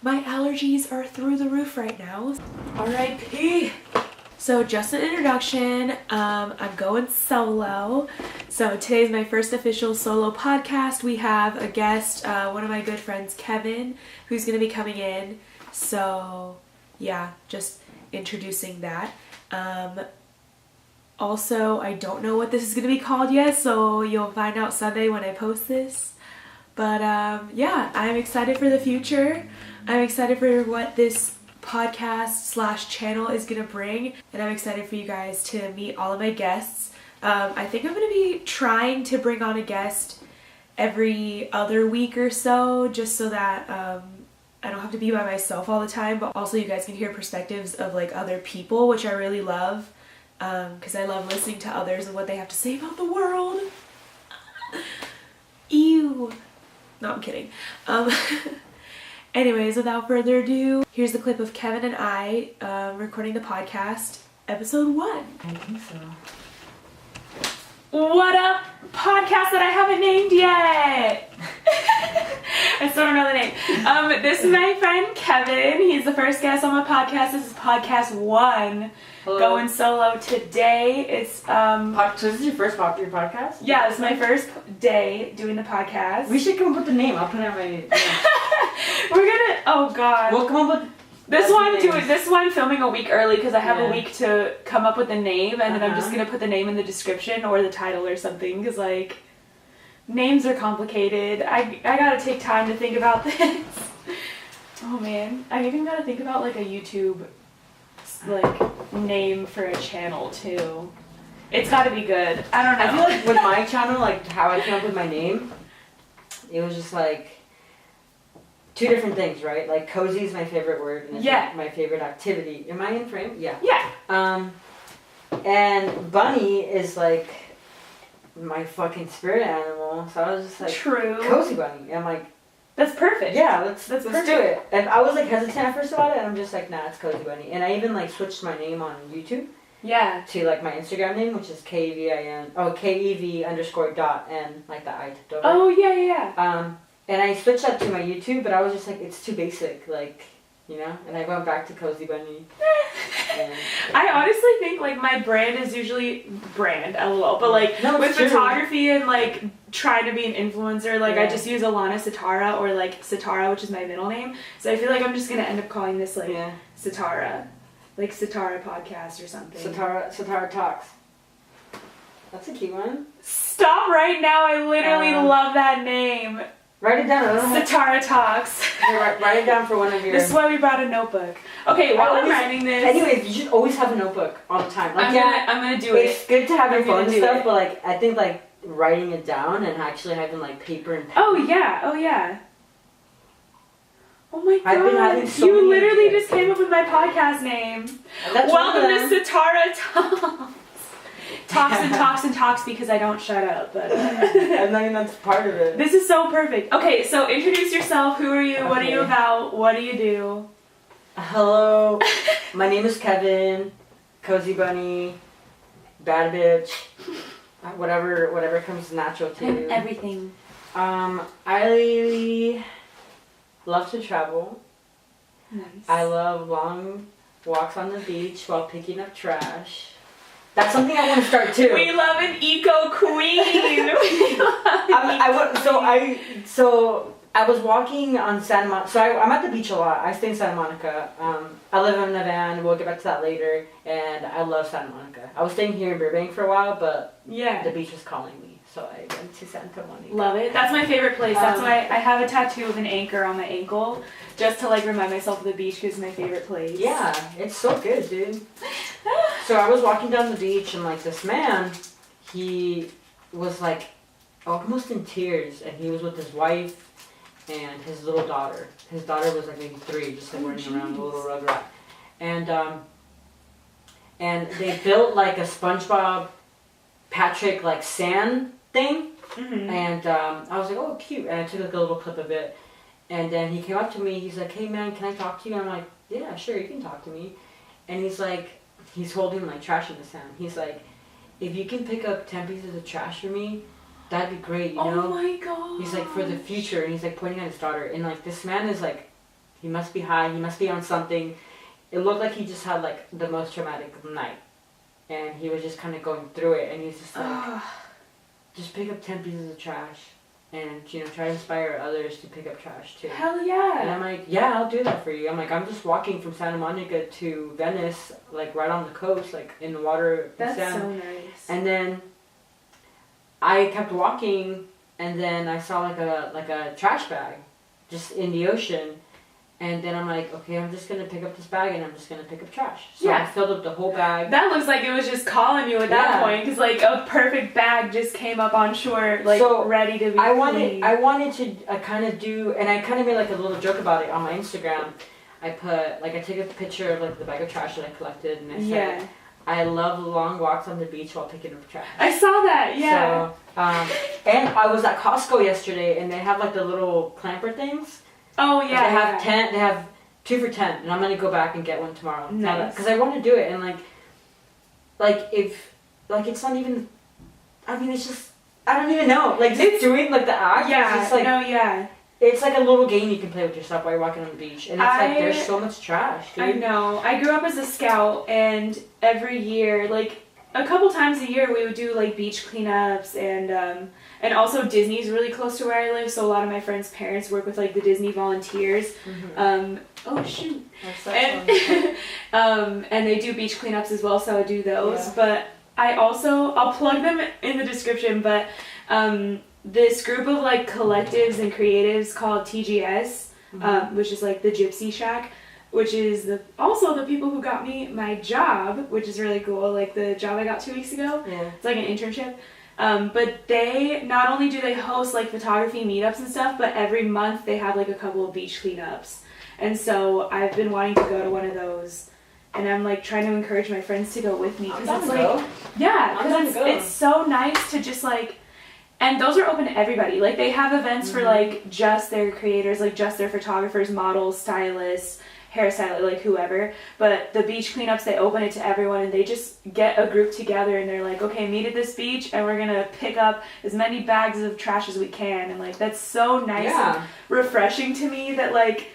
My allergies are through the roof right now. R.I.P. So just an introduction, I'm going solo. So today's my first official solo podcast. We have a guest, one of my good friends, Kevin, who's going to be coming in. So yeah, just introducing that. Also, I don't know what this is going to be called yet, so you'll find out Sunday when I post this. But yeah, I'm excited for the future. I'm excited for what this podcast / channel is gonna bring, and I'm excited for you guys to meet all of my guests. I think I'm gonna be trying to bring on a guest every other week or so, just so that I don't have to be by myself all the time, but also you guys can hear perspectives of like other people, which I really love, because I love listening to others and what they have to say about the world. Ew. No, I'm kidding. Anyways, without further ado, here's the clip of Kevin and I recording the podcast, episode 1. I think so. What up, podcast that I haven't named yet? I still don't know the name. This is my friend Kevin. He's the first guest on my podcast. This is podcast 1. Hello. Going solo today. It's So this is your first your podcast? Yeah, this is my first day doing the podcast. We should come up with the name. I'll put it on my. We're gonna. Oh God. We'll come up with. This one I'm filming a week early because I have a week to come up with a name, and then I'm just gonna put the name in the description or the title or something, because like names are complicated. I gotta take time to think about this. Oh man, I even gotta think about like a YouTube like name for a channel too. It's gotta be good. I don't know. I feel like with my channel, like how I came up with my name, it was just like 2 different things, right? Like cozy is my favorite word, and it's like my favorite activity. Am I in frame? Yeah. Yeah. And bunny is like my fucking spirit animal, so I was just like, true. Cozy bunny. And I'm like, that's perfect. yeah, let's do it. And I was like hesitant at first about it, and I'm just like, nah, it's Cozy Bunny. And I even like switched my name on YouTube. Yeah. To like my Instagram name, which is KEV_dot and like the I tipped over. Oh yeah. And I switched that to my YouTube, but I was just like, it's too basic, like, you know. And I went back to Cozy Bunny. I honestly think like my brand is usually LOL, but like with photography and like trying to be an influencer, like I just use alanasitara or like Sitara, which is my middle name. So I feel like I'm just gonna end up calling this like Sitara, like Sitara Podcast or something. Sitara Talks. That's a key one. Stop right now! I literally love that name. Write it down. Sitara Talks. Write it down for one of your... This is why we brought a notebook. Okay, while I'm writing this... Anyways, you should always have a notebook all the time. Like, I'm gonna do it. It's good to have your phone and stuff, but like, I think like writing it down and actually having like paper and pen. Oh yeah. Oh my God. I've been having so you many literally ideas. just came up with my podcast name. Welcome to Sitara Talks. Talks and talks because I don't shut up, but and then that's part of it. This is so perfect. Okay, so introduce yourself. Who are you? Okay. What are you about? What do you do? Hello, my name is Kevin. Cozy Bunny, bad bitch, whatever comes natural to you. Everything. I love to travel. Nice. I love long walks on the beach while picking up trash. That's something I want to start too. We love an eco queen. So I was walking on Santa Monica. So I'm at the beach a lot. I stay in Santa Monica. I live in a van. We'll get back to that later. And I love Santa Monica. I was staying here in Burbank for a while, but the beach was calling me, so I went to Santa Monica. Love it. That's my favorite place. That's why I have a tattoo of an anchor on my ankle, just to like remind myself of the beach because it's my favorite place. Yeah, it's so good, dude. So I was walking down the beach and like this man, he was like almost in tears, and he was with his wife and his little daughter. His daughter was like maybe 3, just like running around, a little rugrat. And they built like a SpongeBob Patrick like sand thing. Mm-hmm. And I was like, oh, cute. And I took like a little clip of it. And then he came up to me. He's like, hey man, can I talk to you? And I'm like, yeah, sure, you can talk to me. And he's like, he's holding like trash in the sand. He's like, if you can pick up 10 pieces of trash for me, that'd be great, you know? Oh my god. He's like, for the future. And he's like pointing at his daughter. And like this man is like He must be high. He must be on something. It looked like he just had like the most traumatic night, and he was just kind of going through it. And he's just like, just pick up 10 pieces of trash, and try to inspire others to pick up trash too. Hell yeah! And I'm like, yeah, I'll do that for you. I'm like, I'm just walking from Santa Monica to Venice, like right on the coast, like in the water. That's so nice. And then I kept walking, and then I saw like a trash bag, just in the ocean. And then I'm like, okay, I'm just going to pick up this bag and I'm just going to pick up trash. So I filled up the whole bag. That looks like it was just calling you at that point. Because, like, a perfect bag just came up on shore, like, so ready to be cleaned. I wanted to kind of do, and I kind of made, like, a little joke about it on my Instagram. I put, like, I took a picture of, like, the bag of trash that I collected. And I said, I love long walks on the beach while picking up trash. I saw that, yeah. So, and I was at Costco yesterday, and they have, like, the little clamper things. Oh yeah. They have 10. They have 2 for $10, and I'm gonna go back and get one tomorrow. Nice. Because I want to do it, and like if it's not even. I mean, it's just I don't even know. Like just doing like the act. Yeah. It's just, like, It's like a little game you can play with yourself while you're walking on the beach, and it's like there's so much trash. Dude. I know. I grew up as a scout, and every year, like a couple times a year, we would do like beach cleanups and also Disney's really close to where I live, so a lot of my friends' parents work with like the Disney volunteers. Oh shoot! And they do beach cleanups as well, so I do those. Yeah. But I'll plug them in the description. But this group of like collectives and creatives called TGS, which is like the Gypsy Shack, which is also the people who got me my job, which is really cool. Like the job I got 2 weeks ago. Yeah. It's like an internship. But they, not only do they host like photography meetups and stuff, but every month they have like a couple of beach cleanups. And so I've been wanting to go to one of those, and I'm like trying to encourage my friends to go with me. Because it's like, because it's so nice to just like, and those are open to everybody. Like they have events for like just their creators, like just their photographers, models, stylists, hairstylist, like whoever. But the beach cleanups, they open it to everyone, and they just get a group together, and they're like, okay, meet at this beach, and we're gonna pick up as many bags of trash as we can. And like that's so nice and refreshing to me that like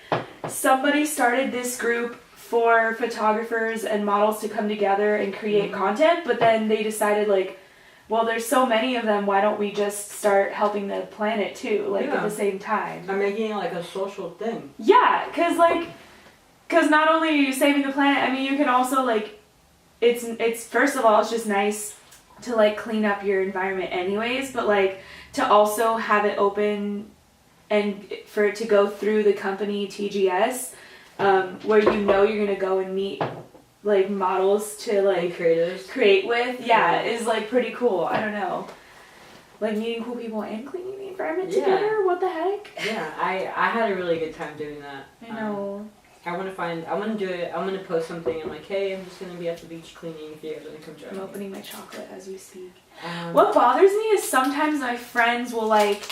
somebody started this group for photographers and models to come together and create content, but then they decided like, well, there's so many of them, why don't we just start helping the planet too, like at the same time. I'm making it like a social thing. Yeah, because not only are you saving the planet, I mean, you can also, like, it's first of all, it's just nice to, like, clean up your environment anyways, but, like, to also have it open and for it to go through the company TGS, where you're going to go and meet, like, models to, like, create with, is, like, pretty cool. I don't know. Like, meeting cool people and cleaning the environment together? What the heck? Yeah, I had a really good time doing that. I know. I want to do it. I'm going to post something. I'm like, hey, I'm just going to be at the beach cleaning if you guys want to come join me. I'm opening my chocolate as we speak. What bothers me is sometimes my friends will like,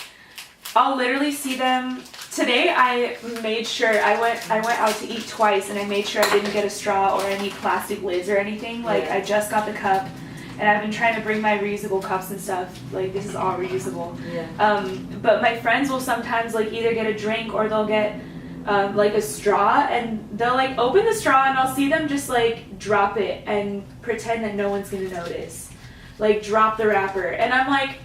I'll literally see them. Today I made sure, I went out to eat twice, and I made sure I didn't get a straw or any plastic lids or anything. Like I just got the cup, and I've been trying to bring my reusable cups and stuff. Like this is all reusable. Yeah. But my friends will sometimes like either get a drink or they'll get like a straw, and they'll like open the straw, and I'll see them just like drop it and pretend that no one's gonna notice, like drop the wrapper. And I'm like,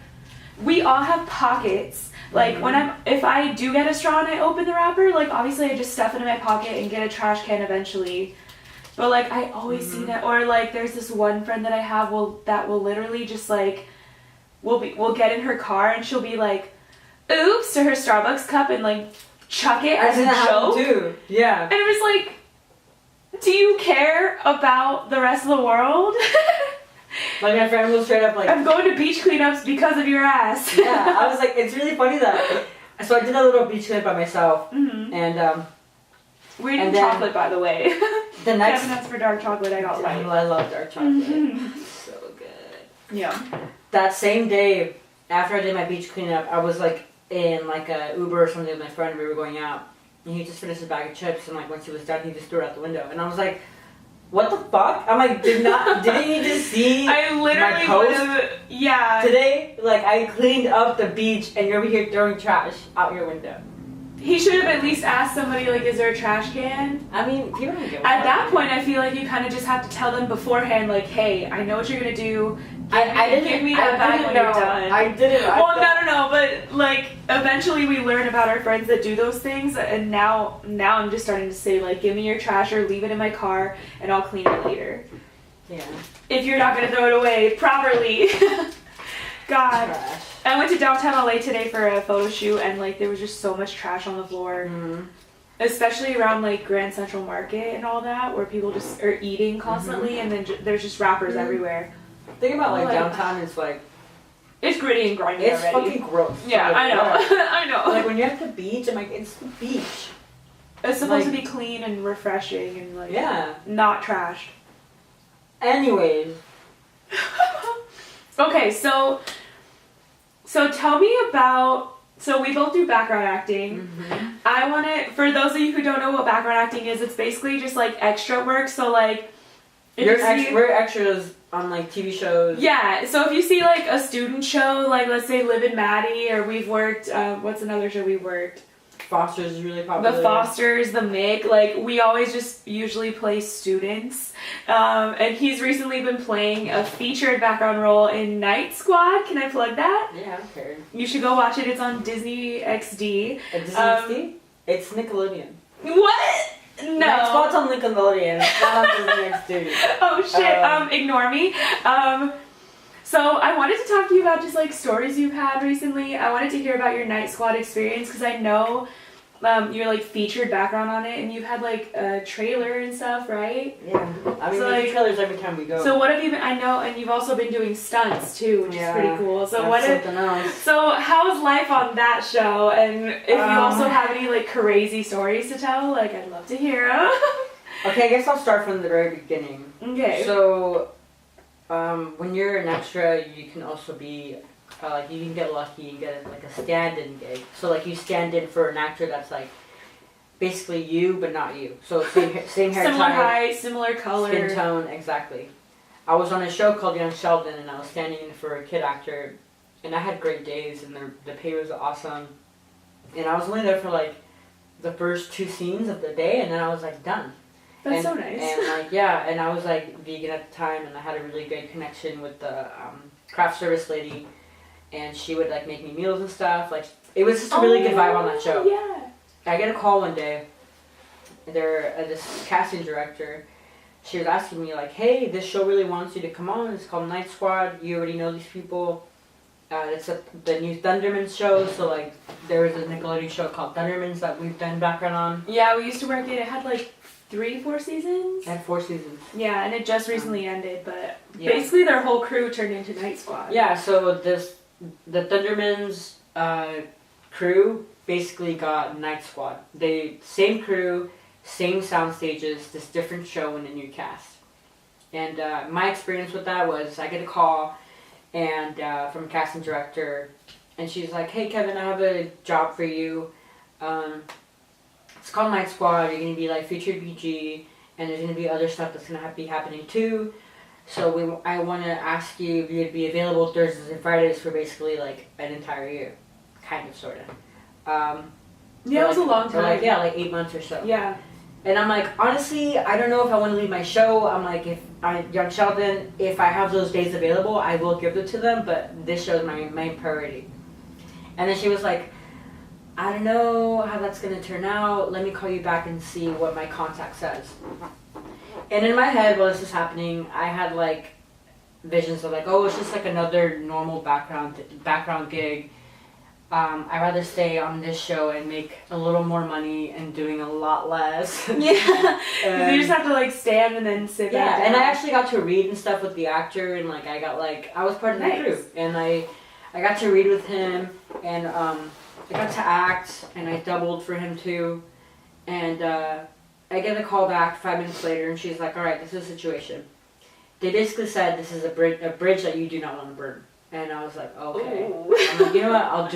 we all have pockets. Like if I do get a straw and I open the wrapper, like obviously I just stuff it in my pocket and get a trash can eventually. But like I always see that. Or like there's this one friend that I have that will literally just like we'll get in her car, and she'll be like, oops, to her Starbucks cup, and like chuck it as a joke. Too. Yeah. And it was like, do you care about the rest of the world? Like my friend was straight up like, I'm going to beach cleanups because of your ass. Yeah, I was like, it's really funny that. So I did a little beach cleanup by myself, and we're eating chocolate, by the way. The next Kevin asked for dark chocolate. I got light. I love dark chocolate. So good. Yeah. That same day after I did my beach cleanup, I was like in like a Uber or something with my friend. We were going out, and he just finished a bag of chips, and like once he was done, he just threw it out the window, and I was like, what the fuck? I'm like, didn't you just see I literally my post today? Like, I cleaned up the beach, and you're over here throwing trash out your window. He should have at least asked somebody, like, is there a trash can? I mean, people don't get At that point, I feel like you kind of just have to tell them beforehand, like, hey, I know what you're going to do. Give me that bag when you're done. I didn't. Well, no, but, like, eventually we learn about our friends that do those things, and now I'm just starting to say, like, give me your trash or leave it in my car, and I'll clean it later. Yeah. If you're not going to throw it away properly. God. Trash. I went to downtown LA today for a photo shoot, and, like, there was just so much trash on the floor. Mm-hmm. Especially around, like, Grand Central Market and all that, where people just are eating constantly, and then there's just wrappers everywhere. Think about, like, downtown is, like... It's gritty and grimy It's already. fucking gross. Yeah, like, I know. I know. Like, when you're at the beach, I'm like, it's the beach. It's supposed like, to be clean and refreshing and, like, yeah, not trashed. Anyways. Okay, so tell me about... So we both do background acting. Mm-hmm. I want to... For those of you who don't know what background acting is, it's basically just, like, extra work. So, like... We're extras on, like, TV shows. Yeah, so if you see, like, a student show, like, let's say Liv and Maddie, or we've worked... what's another show we worked? Foster's is really popular. The Fosters, the MIG, like, we always just usually play students. And he's recently been playing a featured background role in Night Squad. Can I plug that? Yeah, I'm sure. You should go watch it. It's on Disney XD. Disney XD? It's Nickelodeon. What? No. Night Squad's on Nickelodeon. It's not on Disney XD. Oh, shit. Ignore me. So I wanted to talk to you about just, like, stories you've had recently. I wanted to hear about your Night Squad experience, because I know you're, like, featured background on it, and you've had, like, a trailer and stuff, right? Yeah. I mean, So, we do like, trailers every time we go. So what have you been... I know, and you've also been doing stunts, too, which is pretty cool. So that's something else. So how's life on that show? And if you also have any, like, crazy stories to tell, like, I'd love to hear them. Okay, I guess I'll start from the very beginning. Okay. So... when you're an extra, you can also be, like, you can get lucky and get, like, a stand-in gig. So, like, you stand in for an actor that's, like, basically you, but not you. So, same hair Similar type, height, similar color. skin tone, exactly. I was on a show called Young Sheldon, and I was standing in for a kid actor, and I had great days, and the pay was awesome. And I was only there for, like, the first 2 scenes of the day, and then I was, like, done. That's so nice. And, like, yeah, and I was, like, vegan at the time, and I had a really good connection with the craft service lady, and she would, like, make me meals and stuff. Like, it was just a really good vibe on that show. Yeah. I get a call one day. This casting director, she was asking me, like, hey, this show really wants you to come on. It's called Night Squad. You already know these people. It's the new Thundermans show, so, like, there was a Nickelodeon show called Thundermans that we've done background on. Yeah, we used to work it. It had, like, 3-4 seasons? It had 4 seasons. Yeah, and it just recently ended, but Yeah. basically their whole crew turned into Night Squad. Yeah, so the Thundermans crew basically got Night Squad. Same crew, same sound stages, just different show and a new cast. And my experience with that was I get a call and from a casting director, and she's like, hey Kevin, I have a job for you. It's called Night Squad. You're going to be, like, featured BG, and there's going to be other stuff that's going to be happening too. So I want to ask you if you'd be available Thursdays and Fridays for basically, like, an entire year. Kind of, sort of. Yeah, it was a long time. Like, yeah, like 8 months or so. Yeah. And I'm like, honestly, I don't know if I want to leave my show. I'm like, Young Sheldon, if I have those days available, I will give them to them, but this show is my main priority. And then she was like, I don't know how that's going to turn out. Let me call you back and see what my contact says. And in my head, while this was happening, I had, like, visions of, like, oh, it's just, like, another normal background gig. I'd rather stay on this show and make a little more money and doing a lot less. Yeah. You just have to, like, stand and then sit back down. And I actually got to read and stuff with the actor, and, like, I was part of the crew. And I got to read with him, and, I got to act, and I doubled for him too, and I get a call back 5 minutes later, and she's like, alright, this is the situation. They basically said this is a bridge that you do not want to burn. And I was like, okay. Ooh. I'm like, you know what, I'll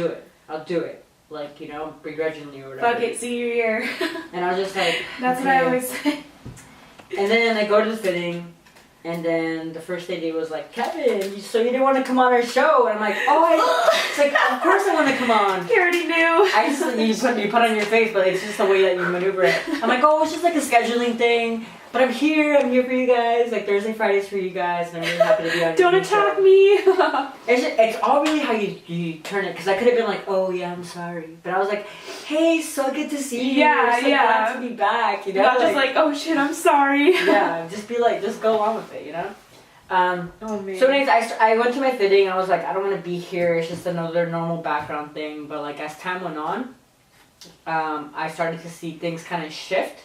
do it. Like, you know, begrudgingly or whatever. Fuck it, senior year. And I was just like, That's what I always say. And then I go to the fitting, And then the first day they was like, Kevin, so you didn't want to come on our show? And I'm like, it's like, of course I want to come on. You already knew. You put on your face, but it's just the way that you maneuver it. I'm like, it's just like a scheduling thing. But I'm here for you guys. Like Thursday, Fridays for you guys, and I'm really happy to be on. Don't attack me. It's all really how you turn it. Because I could have been like, I'm sorry, but I was like, hey, so good to see you. Yeah, glad to be back. You know, not just like, oh shit, I'm sorry. Yeah, just be like, just go along with it. You know. Oh man. So anyways, I went to my fitting. I was like, I don't want to be here. It's just another normal background thing. But like as time went on, I started to see things kind of shift.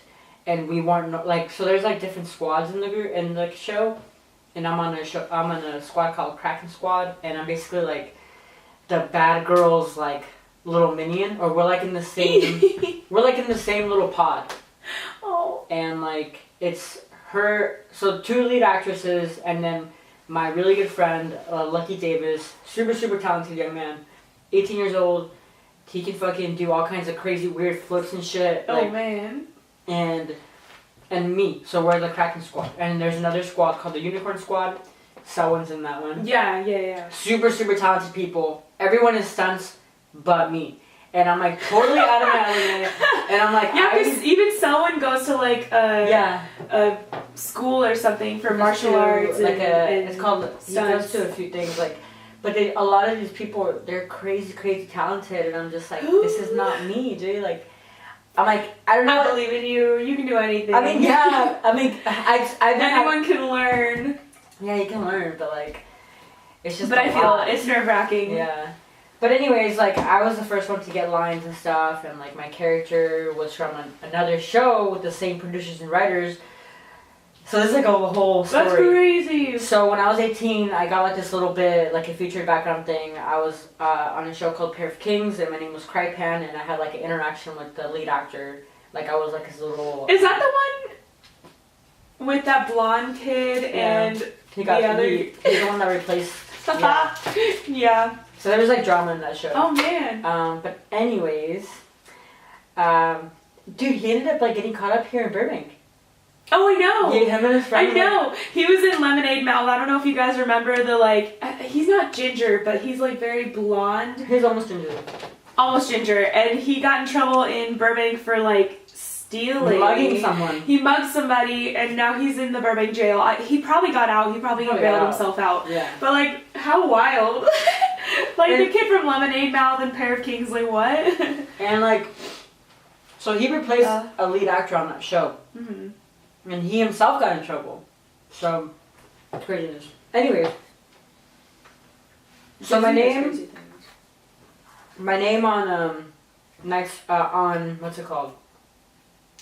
And we weren't like, so there's like different squads in the show, and I'm on a squad called Kraken Squad, and I'm basically like the bad girl's like little minion, or we're like in the same little pod. Oh. And like it's her, so 2 lead actresses, and then my really good friend Lucky Davis, super talented young man, 18 years old. He can fucking do all kinds of crazy weird flips and shit. Oh man. And me, so we're the Kraken Squad, and there's another squad called the Unicorn Squad. Selwyn's in that one. Yeah. Super talented people. Everyone is stunts, but me. And I'm like totally out of my element. And I'm like, because even Selwyn goes to like a school or something for martial arts. Like it's called. He goes to a few things like. But a lot of these people, they're crazy talented, and I'm just like, this is not me, dude. Like. I'm like, I don't know. I believe in you. You can do anything. I mean, yeah. I mean, anyone can learn. Yeah, you can learn, but like, it's just. But I feel it's nerve-wracking. Yeah. But anyways, like, I was the first one to get lines and stuff, and like my character was from another show with the same producers and writers. So this is like a whole story. That's crazy. So when I was 18, I got like this little bit, like a featured background thing. I was on a show called Pair of Kings, and my name was Crypan, and I had like an interaction with the lead actor. Like I was like his little. Is that the one with that blonde kid and he's the one that replaced. Yeah. Yeah. So there was like drama in that show. Oh man. But anyways, dude, he ended up like getting caught up here in Burbank. Oh, I know. Yeah, him and his friend. I know. He was in Lemonade Mouth. I don't know if you guys remember the like. He's not ginger, but he's like very blonde. He's almost ginger. Almost ginger, and he got in trouble in Burbank for like stealing. Mugging someone. He mugged somebody, and now he's in the Burbank jail. He probably got out. He probably bailed himself out. Yeah. But like, how wild! Like the kid from Lemonade Mouth and Pair of Kings. Like what? And like, so he replaced a lead actor on that show. Mm-hmm. And he himself got in trouble. So, craziness. Anyways. So my name on on what's it called?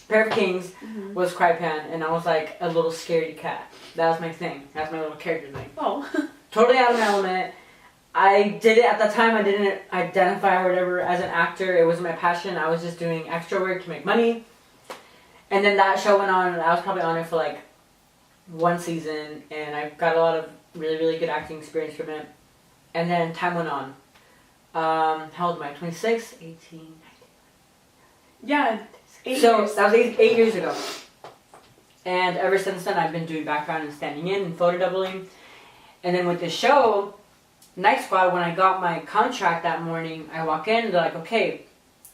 Pair of Kings was Crypan, and I was like a little scaredy cat. That was my thing. That's my little character thing. Oh. Totally out of my element. I did it at the time. I didn't identify or whatever as an actor. It wasn't my passion. I was just doing extra work to make money. And then that show went on, and I was probably on it for like 1 season, and I got a lot of really good acting experience from it. And then time went on. How old am I? 26? 18? 19? Yeah, 8 so years. that was 8 years ago. And ever since then, I've been doing background and standing in and photo doubling. And then with the show, Night Squad, when I got my contract that morning, I walk in, and they're like, okay,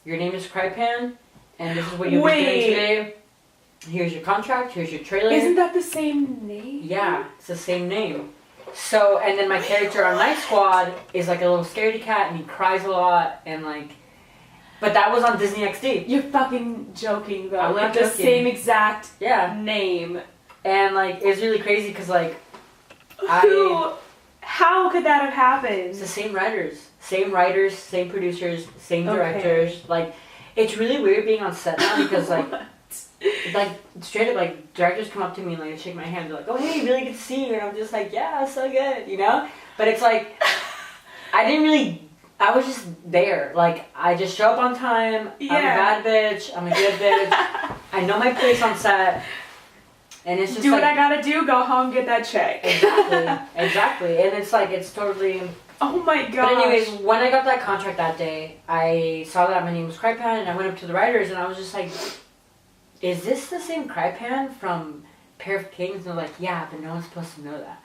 your name is Crypan, and this is what you'll be doing today. Here's your contract, here's your trailer. Isn't that the same name? Yeah, it's the same name. So, and then my character on Night Squad is like a little scaredy cat, and he cries a lot, and like, but that was on Disney XD. You're fucking joking though. I'm not the joking. same exact Yeah. name. And like, it's really crazy because like, how could that have happened? It's the same writers, same producers, same directors. Okay. Like, it's really weird being on set now because like, like straight up like directors come up to me and like shake my hand. They're like, "Oh hey, really good to see you," and I'm just like, "Yeah, so good," you know. But it's like, I was just there. Like, I just show up on time. Yeah. I'm a bad bitch. I'm a good bitch. I know my place on set. And it's just do like, what I gotta do, go home, get that check. Exactly. And it's like, it's totally... Oh my gosh. But anyways, when I got that contract that day, I saw that my name was Crypan, and I went up to the writers, and I was just like, is this the same Crypan from pair of kings? And they're like, yeah, but no one's supposed to know that.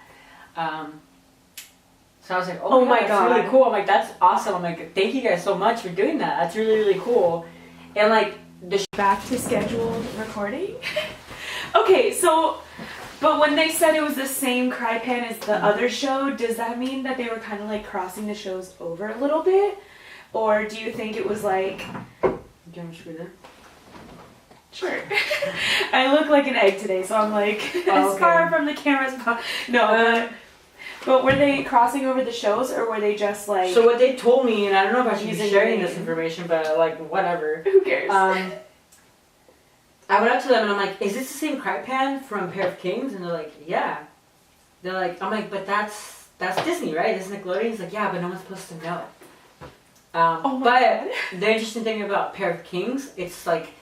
So I was like, oh my God, that's really cool. I'm like, that's awesome. I'm like, thank you guys so much for doing that. That's really, really cool. And like, back to scheduled recording. Okay, so, but when they said it was the same Cry Pan as the other show, does that mean that they were kind of like crossing the shows over a little bit? Or do you think it was like... Do you want me to screw that? Sure. I look like an egg today, so I'm like, as far from the camera's... No, but were they crossing over the shows, or were they just like... So what they told me, and I don't know if I should be sharing this information, but like, whatever. Who cares? I went up to them and I'm like, is this the same Cry Pan from Pair of Kings? And they're like, yeah. They're like, I'm like, but that's Disney, right? It's Nickelodeon. He's like, yeah, but no one's supposed to know it. But God. the interesting thing about Pair of Kings, it's like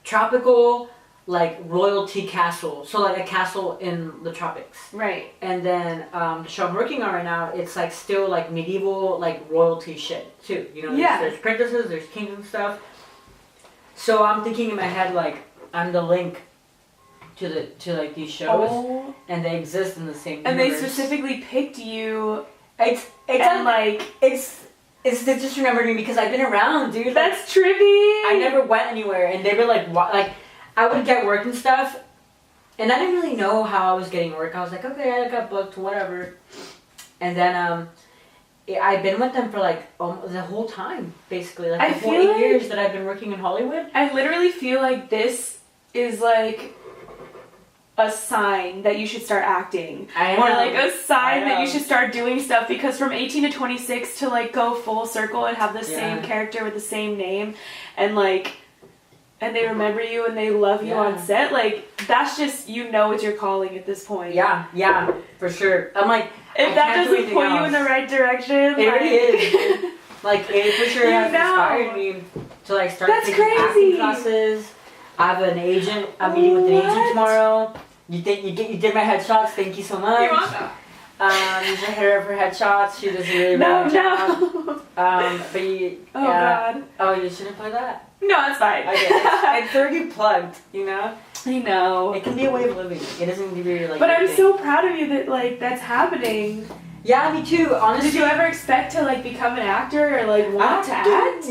tropical, like royalty castle. So like a castle in the tropics. Right. And then the show I'm working on right now, it's like still like medieval, like royalty shit too. You know, there's princesses, there's kings and stuff. So I'm thinking in my head like I'm the link to like these shows, and they exist in the same universe. And they specifically picked you. It's they just remembered me because I've been around, dude. That's trippy. I never went anywhere, and they were like, like I would get work and stuff, and I didn't really know how I was getting work. I was like, okay, I got booked, whatever. And then I've been with them for like the whole time, basically, like the whole 8 years that I've been working in Hollywood. I literally feel like this is like a sign that you should start acting. I know. Or like a sign that you should start doing stuff, because from 18 to 26 to like go full circle and have the same character with the same name and like, and they remember you and they love you on set, like that's just, you know, it's your calling at this point. Yeah, for sure. I'm like, if that doesn't point you in the right direction, it really is. Like it for sure has inspired me to like start taking acting classes. I have an agent. I'm meeting with an agent tomorrow. You did my headshots. Thank you so much. You're welcome. Use her hair for headshots. She does a really bad job. But God. Oh, you shouldn't play that. No, it's fine. Okay, it's already plugged. You know. I know. It can be a way of living. It doesn't need to be like. But I'm so proud of you that like that's happening. Yeah, me too. Honestly, did you ever expect to like become an actor or like want to act?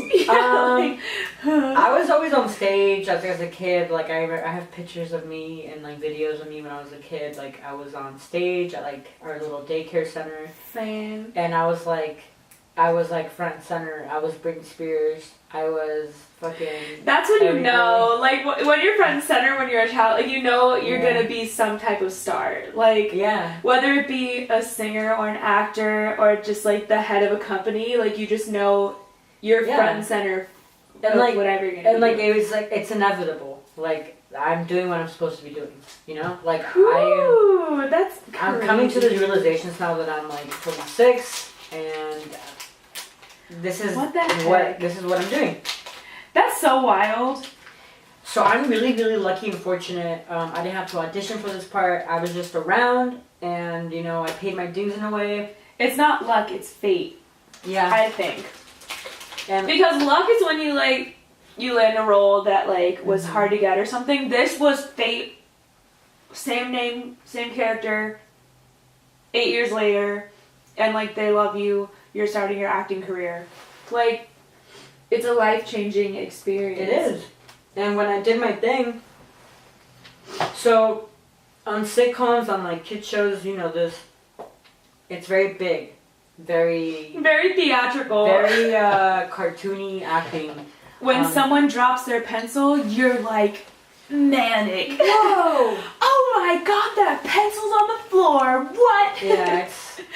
I was always on stage as a kid. Like I have pictures of me and like videos of me when I was a kid. Like I was on stage at like our little daycare center. Same. And I was like front and center. I was Britney Spears. I was fucking... That's when you know, like, when you're front and center when you're a child, like, you know you're gonna be some type of star. Like, whether it be a singer or an actor or just, like, the head of a company, like, you just know you're front and center of like, whatever you're gonna do. And, like, it was, like, it's inevitable. Like, I'm doing what I'm supposed to be doing, you know? Like, that's crazy. I'm coming to the realizations now that I'm, like, 26, and... This is what I'm doing. That's so wild. So I'm really, really lucky and fortunate. I didn't have to audition for this part. I was just around, and you know, I paid my dues in a way. It's not luck; it's fate. Yeah, I think. And because luck is when you land a role that like was hard to get or something. This was fate. Same name, same character. 8 years later, and like they love you. You're starting your acting career. Like, it's a life-changing experience. It is. And when I did my thing, so on sitcoms, on like kid shows, you know this, it's very big. Very theatrical. Very cartoony acting. When someone drops their pencil, you're like manic. Whoa! Oh my god, that pencil's on the floor. What? Yeah,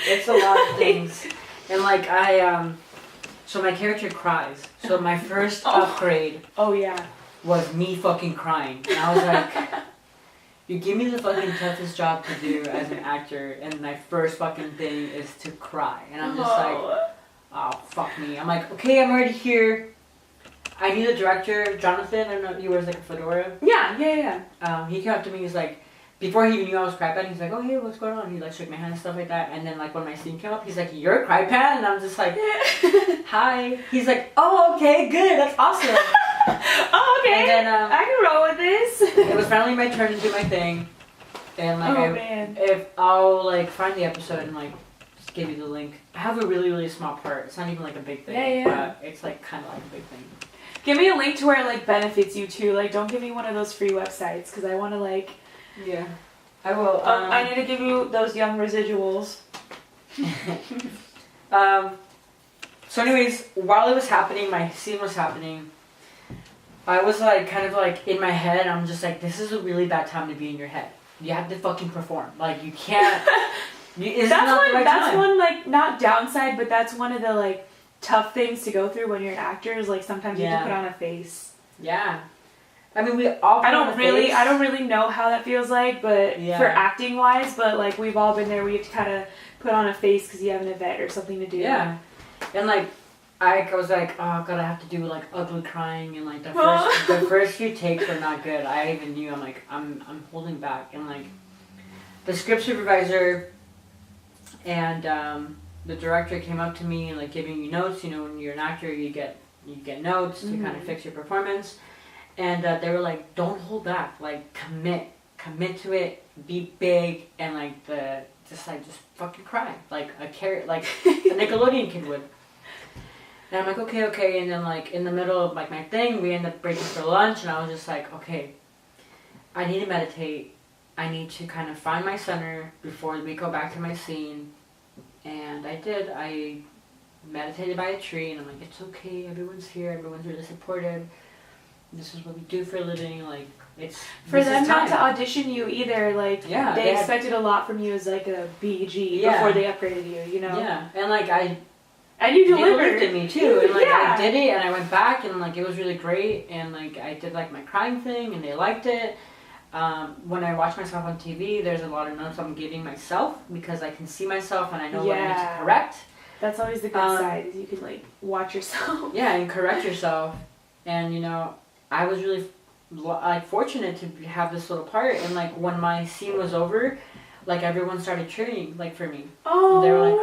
it's a lot of things. And like so my character cries. So my first upgrade was me fucking crying. And I was like, you give me the fucking toughest job to do as an actor, and my first fucking thing is to cry. And I'm just like, oh, fuck me. I'm like, okay, I'm already here. I knew the director, Jonathan, I don't know if he wears like a fedora. Yeah. He came up to me, he's like, before he even knew I was Cry Pan, he's like, oh, hey, what's going on? He like shook my hand and stuff like that. And then like when my scene came up, he's like, you're Cry Pan? And I'm just like, hi. He's like, oh, okay, good, that's awesome. Oh, okay, and then, I can roll with this. It was finally my turn to do my thing. And like if I'll like find the episode and like just give you the link. I have a really, really small part. It's not even like a big thing. But it's like kind of like a big thing. Give me a link to where it like benefits you too. Like, don't give me one of those free websites because I want to like. Yeah, I will. I need to give you those young residuals. So anyways, while it was happening, my scene was happening, I was like, kind of like in my head, I'm just like, this is a really bad time to be in your head. You have to fucking perform. Like, you can't. That's one like, not downside, but that's one of the like tough things to go through when you're an actor is like sometimes you have to put on a face. Yeah. I mean, we all I don't really know how that feels like, but for acting wise, but like we've all been there. We have to kind of put on a face because you have an event or something to do. Yeah. And like, I was like, oh god, I have to do like ugly crying, and like the first few takes were not good. I even knew I'm holding back, and like the script supervisor and the director came up to me and like giving you notes. You know, when you're an actor, you get notes to kind of fix your performance, and they were like, don't hold back, like commit to it, be big, and like just fucking cry like a Nickelodeon kid would. And I'm like, okay, and then like in the middle of like my thing, we end up breaking for lunch, and I was just like, okay, I need to meditate. I need to kind of find my center before we go back to my scene. And I did. I meditated by a tree, and I'm like, it's okay, everyone's here, everyone's really supportive. This is what we do for a living, like, it's for them not to audition you either, like they expected a lot from you as like a BG before they upgraded you, you know? Yeah, and like and you delivered. They believed in me too, and like I did it, and I went back, and like it was really great, and like I did like my crying thing, and they liked it. When I watch myself on TV, there's a lot of notes I'm giving myself because I can see myself and I know what I need to correct. That's always the good side, is you can like watch yourself. Yeah, and correct yourself, and you know, I was really like fortunate to have this little part, and like when my scene was over, like everyone started cheering like for me. Oh. And they were like,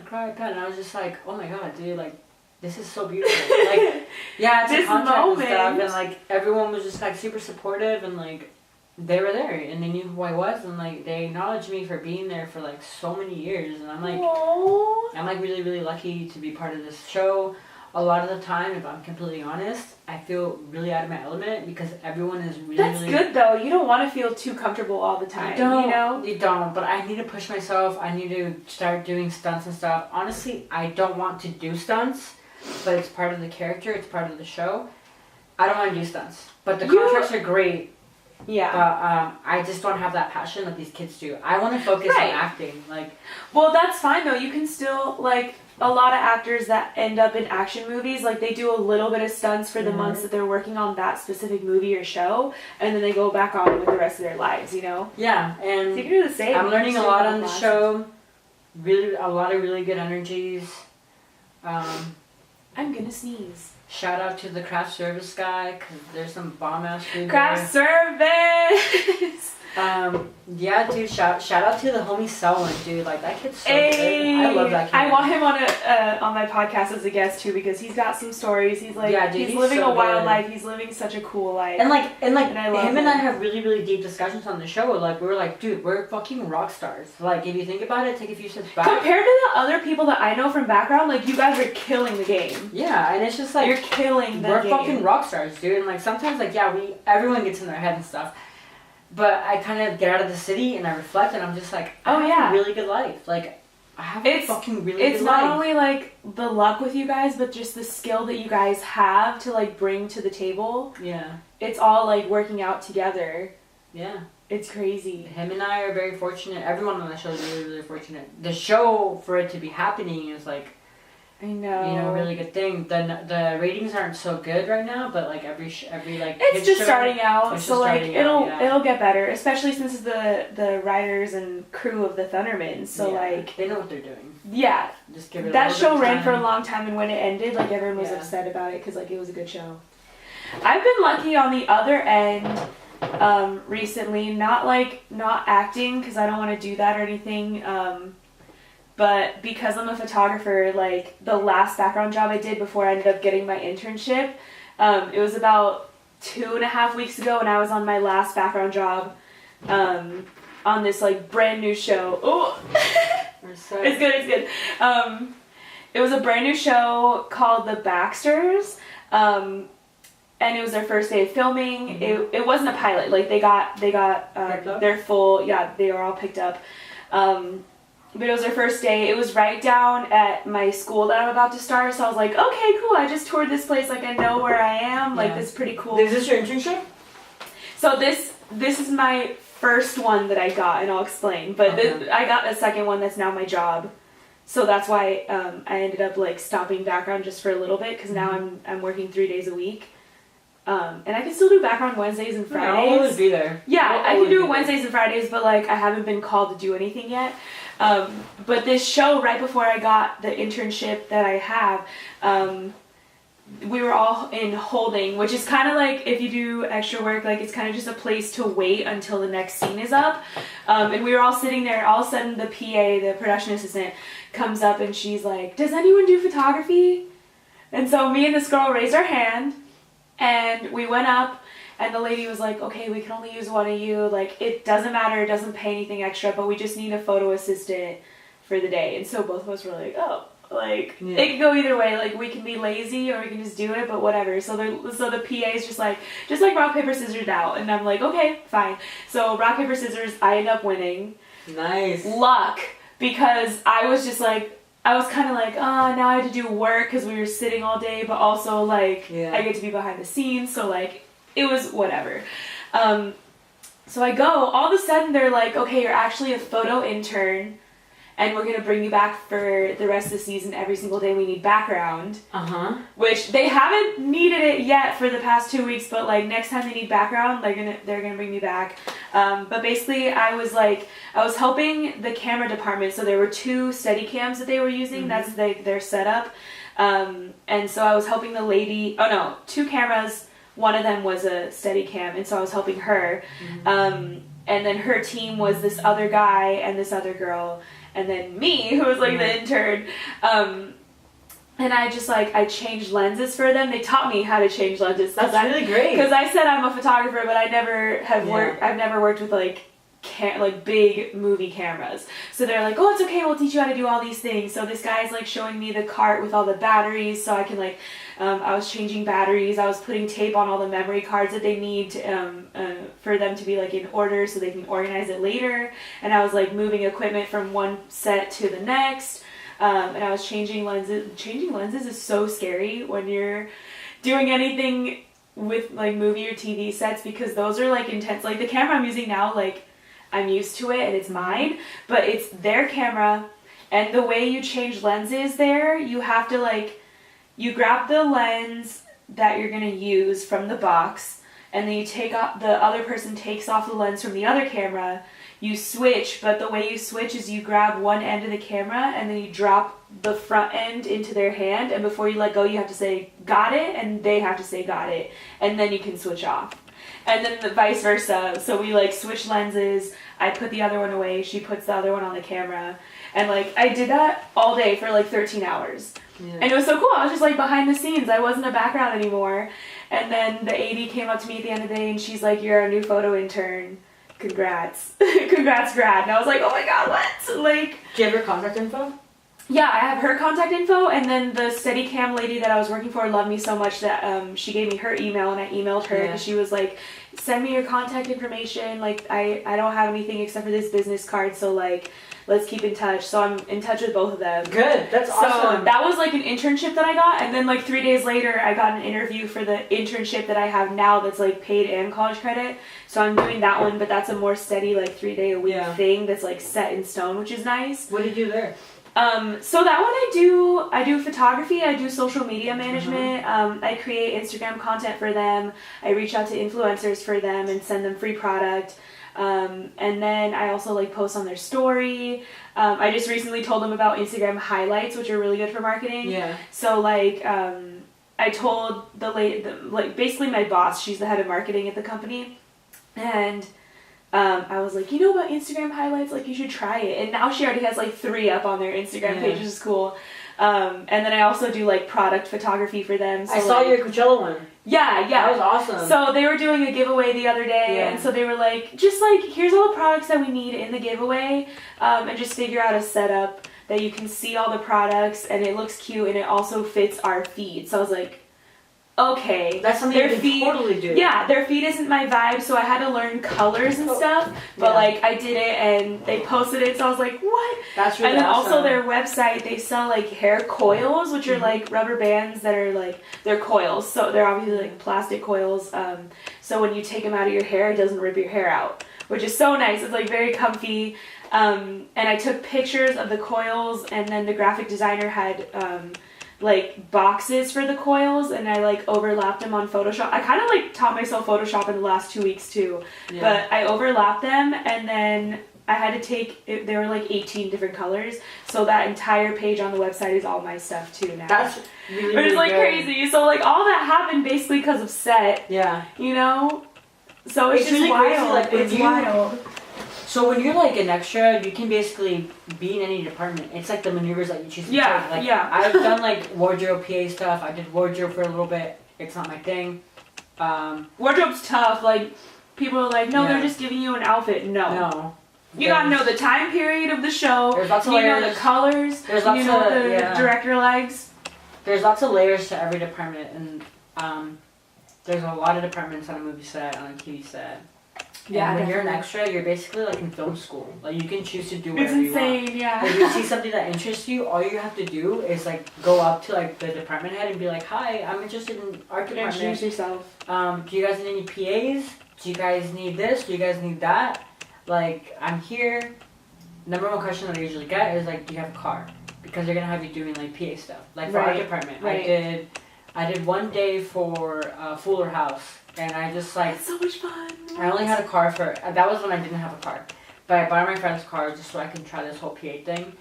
cry, Pan, and I was just like, oh my god, dude, like this is so beautiful. Like, yeah, it's this a contract moment. And stuff, and like everyone was just like super supportive, and like they were there and they knew who I was, and like they acknowledged me for being there for like so many years, and I'm like, I'm like really, really lucky to be part of this show. A lot of the time, if I'm completely honest, I feel really out of my element because everyone is really. That's good though. You don't want to feel too comfortable all the time. You don't. But I need to push myself. I need to start doing stunts and stuff. Honestly, I don't want to do stunts, but it's part of the character. It's part of the show. I don't want to do stunts, but the contracts are great. Yeah. But I just don't have that passion that these kids do. I want to focus on acting. Like. Well, that's fine though. You can still like. A lot of actors that end up in action movies, like they do a little bit of stunts for the months that they're working on that specific movie or show, and then they go back on with the rest of their lives, you know? Yeah, and so you can do the same. I'm learning a lot on the show. Really, a lot of really good energies. I'm gonna sneeze. Shout out to the craft service guy, because there's some bomb-ass food Craft service! Yeah, dude, shout out to the homie Selwyn, dude. Like, that kid's so good. I love that kid. I want him on my podcast as a guest, too, because he's got some stories. He's like, he's living so a wild life. He's living such a cool life. And him and I have really, really deep discussions on the show. Like, we were like, dude, we're fucking rock stars. Like, if you think about it, take a few steps back. Compared to the other people that I know from background, like, you guys are killing the game. Yeah, and it's just like... You're killing the game. We're fucking rock stars, dude. And, like, sometimes, like, everyone gets in their head and stuff. But I kind of get out of the city and I reflect, and I'm just like, I have a really good life. Like, I have a fucking really good life. It's not only like the luck with you guys, but just the skill that you guys have to like bring to the table. Yeah. It's all like working out together. Yeah. It's crazy. Him and I are very fortunate. Everyone on the show is really, really fortunate. The show, for it to be happening, is like, I know. You know, a really good thing. The ratings aren't so good right now, but like every like it's just show, starting out, so like it'll get better, especially since it's the writers and crew of the Thundermans. So like they know what they're doing. Yeah, just give it. That show ran for a long time, and when it ended, like everyone was upset about it because like it was a good show. I've been lucky on the other end recently, not acting because I don't want to do that or anything. But because I'm a photographer, like the last background job I did before I ended up getting my internship, it was about 2.5 weeks ago, and I was on my last background job. on this like brand new show. Oh, it's good. It's good. It was a brand new show called The Baxters. And it was their first day of filming. Mm-hmm. It wasn't a pilot. Like they got their full, they were all picked up. But it was their first day. It was right down at my school that I'm about to start. So I was like, okay, cool. I just toured this place. Like I know where I am. Like this is pretty cool. Is this your internship? So this is my first one that I got, and I'll explain. But I got a second one that's now my job. So that's why I ended up like stopping background just for a little bit, because now I'm working 3 days a week. And I can still do background Wednesdays and Fridays. I'll always be there. Yeah, I can do it Wednesdays and Fridays, but like I haven't been called to do anything yet. But this show, right before I got the internship that I have, we were all in holding, which is kind of like if you do extra work, like it's kind of just a place to wait until the next scene is up. And we were all sitting there, all of a sudden the PA, the production assistant, comes up and she's like, does anyone do photography? And so me and this girl raised our hand. And we went up, and the lady was like, okay, we can only use one of you. Like, it doesn't matter. It doesn't pay anything extra, but we just need a photo assistant for the day. And so both of us were like, oh, like, it can go either way. Like, we can be lazy or we can just do it, but whatever. So the PA is just like rock, paper, scissors out. And I'm like, okay, fine. So rock, paper, scissors, I end up winning. Nice. Luck, because I was just like, I was kind of like, now I have to do work because we were sitting all day, but also, like, I get to be behind the scenes, so, like, it was whatever. So I go, all of a sudden they're like, okay, you're actually a photo intern, and we're going to bring you back for the rest of the season. Every single day we need background. Which they haven't needed it yet for the past 2 weeks, but like next time they need background, they're gonna bring me back. But basically I was helping the camera department. So there were 2 steady cams that they were using. That's their setup. And so I was helping the lady, 2 cameras. One of them was a steady cam, and so I was helping her. And then her team was this other guy and this other girl. And then me, who was like the intern, and I just I changed lenses for them. They taught me how to change lenses. That's really great. Because I said I'm a photographer, but I never have worked. I've never worked with like big movie cameras. So they're like, oh, it's okay. We'll teach you how to do all these things. So this guy's like showing me the cart with all the batteries, so I can like. I was changing batteries. I was putting tape on all the memory cards that they need to, for them to be like in order so they can organize it later. And I was like moving equipment from one set to the next. And I was changing lenses. Changing lenses is so scary when you're doing anything with like movie or TV sets, because those are like intense. Like the camera I'm using now, like I'm used to it and it's mine, but it's their camera. And the way you change lenses there, you have to like, you grab the lens that you're going to use from the box, and then you take off, the other person takes off the lens from the other camera, you switch, but the way you switch is you grab one end of the camera and then you drop the front end into their hand, and before you let go you have to say got it, and they have to say got it, and then you can switch off. And then the vice versa, so we like switch lenses, I put the other one away, she puts the other one on the camera, and like I did that all day for like 13 hours. And it was so cool. I was just like behind the scenes. I wasn't a background anymore. And then the AD came up to me at the end of the day and she's like, you're our new photo intern. Congrats. Congrats, grad. And I was like, oh my god, what? Like, do you have her contact info? Yeah, I have her contact info, and then the Steadicam lady that I was working for loved me so much that she gave me her email, and I emailed her, and she was like, send me your contact information, like, I don't have anything except for this business card, so, like, let's keep in touch. So I'm in touch with both of them. Good, that's awesome. So that was, like, an internship that I got, and then, like, 3 days later, I got an interview for the internship that I have now that's, like, paid and college credit. So I'm doing that one, but that's a more steady, like, 3-day-a-week thing that's, like, set in stone, which is nice. What do you do there? So that one I do photography, I do social media management, I create Instagram content for them, I reach out to influencers for them and send them free product, and then I also like post on their story. I just recently told them about Instagram highlights, which are really good for marketing. Yeah. So like, I told like basically my boss, she's the head of marketing at the company, and I was like, you know about Instagram highlights? Like, you should try it. And now she already has, like, 3 up on their Instagram page, which is cool. And then I also do, like, product photography for them. So, I saw your Coachella one. Yeah. That was awesome. So they were doing a giveaway the other day, and so they were like, just like, here's all the products that we need in the giveaway, and just figure out a setup that you can see all the products, and it looks cute, and it also fits our feed. So I was like, okay. That's something you can totally do. Yeah, their feed isn't my vibe, so I had to learn colors and stuff, but like, I did it, and they posted it, so I was like, what? That's really And then awesome. also their website, they sell like hair coils, which are like rubber bands that are like, they're coils, so they're obviously like plastic coils, so when you take them out of your hair, it doesn't rip your hair out, which is so nice. It's like very comfy, and I took pictures of the coils, and then the graphic designer had like boxes for the coils, and I like overlapped them on Photoshop. I kind of like taught myself Photoshop in the last 2 weeks too, but I overlapped them, and then I had to take, there were like 18 different colors, so that entire page on the website is all my stuff too now. That's really, It was like good. crazy. So like all that happened basically because of set. Yeah. You know? So it's just really wild. crazy, like, it's wild. So when you're like an extra, you can basically be in any department. It's like the maneuvers that you choose to take. Like, I've done like wardrobe PA stuff. I did wardrobe for a little bit. It's not my thing. Wardrobe's tough. Like, people are like, no, they're just giving you an outfit. No. You gotta know the time period of the show. There's lots of you layers. know the colors. There's lots you know of, the director likes. There's lots of layers to every department, and there's a lot of departments on a movie set, on a TV set. Yeah, and when you're an extra, you're basically like in film school. Like, you can choose to do whatever it's insane, you want. If you see something that interests you, all you have to do is like go up to like the department head and be like, "Hi, I'm interested in art department. Introduce yourself. Do you guys need any PAs? Do you guys need this? Do you guys need that? Like, I'm here." Number one question that I usually get is like, "Do you have a car?" Because they're gonna have you doing like PA stuff. Like for art department, I did one day for Fuller House. And I just like, that's so much fun. I only had a car for, that was when I didn't have a car. But I bought my friend's car just so I can try this whole PA thing.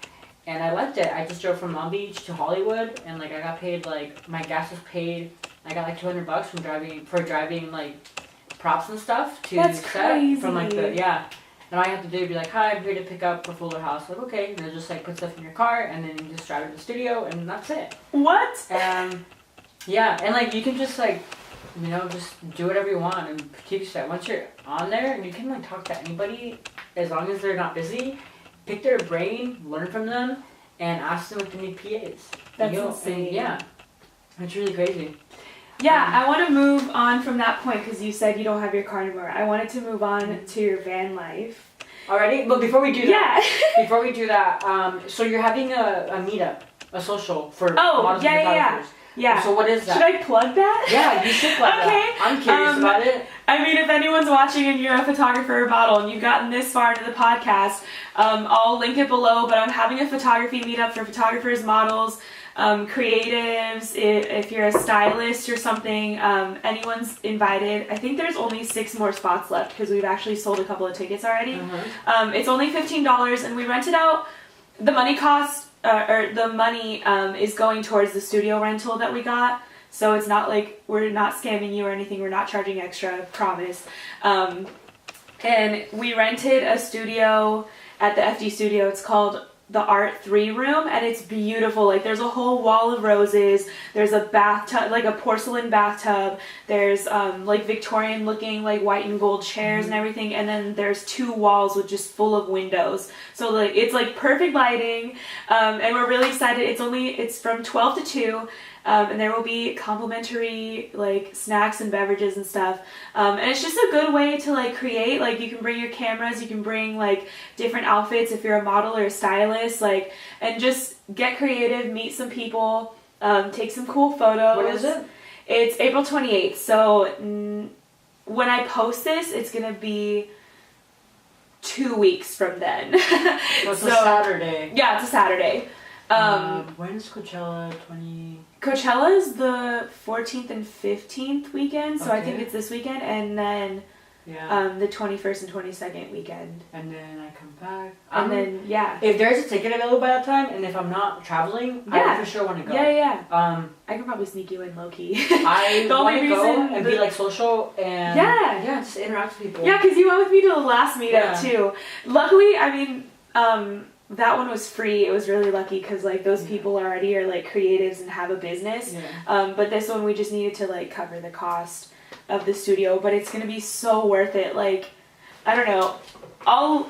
And I liked it. I just drove from Long Beach to Hollywood, and like I got paid, like my gas was paid. I got like $200 from driving like props and stuff to that's set crazy. from like the, And all you have to do is be like, "Hi, I'm here to pick up for Fuller House." Like, okay. And they'll just like put stuff in your car, and then you just drive to the studio, and that's it. What? And like you can just like, you know, just do whatever you want and keep set. Once you're on there, and you can like talk to anybody as long as they're not busy. Pick their brain, learn from them, and ask them if they need PAs. That's insane. And, it's really crazy. Yeah, I want to move on from that point because you said you don't have your car anymore. I wanted to move on to your van life. Already? But before we do that, so you're having a meetup, a social for models and photographers. Yeah. So what is that? Should I plug that? Yeah, you should plug that. I'm curious about it. I mean, if anyone's watching and you're a photographer or model and you've gotten this far into the podcast, I'll link it below, but I'm having a photography meetup for photographers, models, creatives, if you're a stylist or something, anyone's invited. I think there's only 6 more spots left because we've actually sold a couple of tickets already. It's only $15 and we rented out. The money cost, the money is going towards the studio rental that we got. So it's not like we're not scamming you or anything. We're not charging extra, promise. And we rented a studio at the FD studio. It's called the Art 3 Room, and it's beautiful. Like, there's a whole wall of roses. There's a bathtub, like a porcelain bathtub. There's like Victorian looking, like white and gold chairs and everything. And then there's 2 walls with just full of windows. So like it's like perfect lighting. And we're really excited. It's from 12 to 2. And there will be complimentary like snacks and beverages and stuff. And it's just a good way to like create. Like, you can bring your cameras, you can bring like different outfits if you're a model or a stylist, like, and just get creative, meet some people, take some cool photos. What is it? It's April 28th. So when I post this, it's gonna be 2 weeks from then. So it's a Saturday. Yeah, it's a Saturday. When's Coachella? Coachella is the 14th and 15th weekend, so I think it's this weekend, and then the 21st and 22nd weekend. And then I come back. If there's a ticket available by that time, and if I'm not traveling, I for sure want to go. I could probably sneak you in low-key. I want to go and be like social and just interact with people. Yeah, because you went with me to the last meetup too. Luckily, I mean, that one was free. It was really lucky because like those people already are like creatives and have a business. Yeah. But this one we just needed to like cover the cost of the studio, but it's gonna be so worth it. Like, I don't know.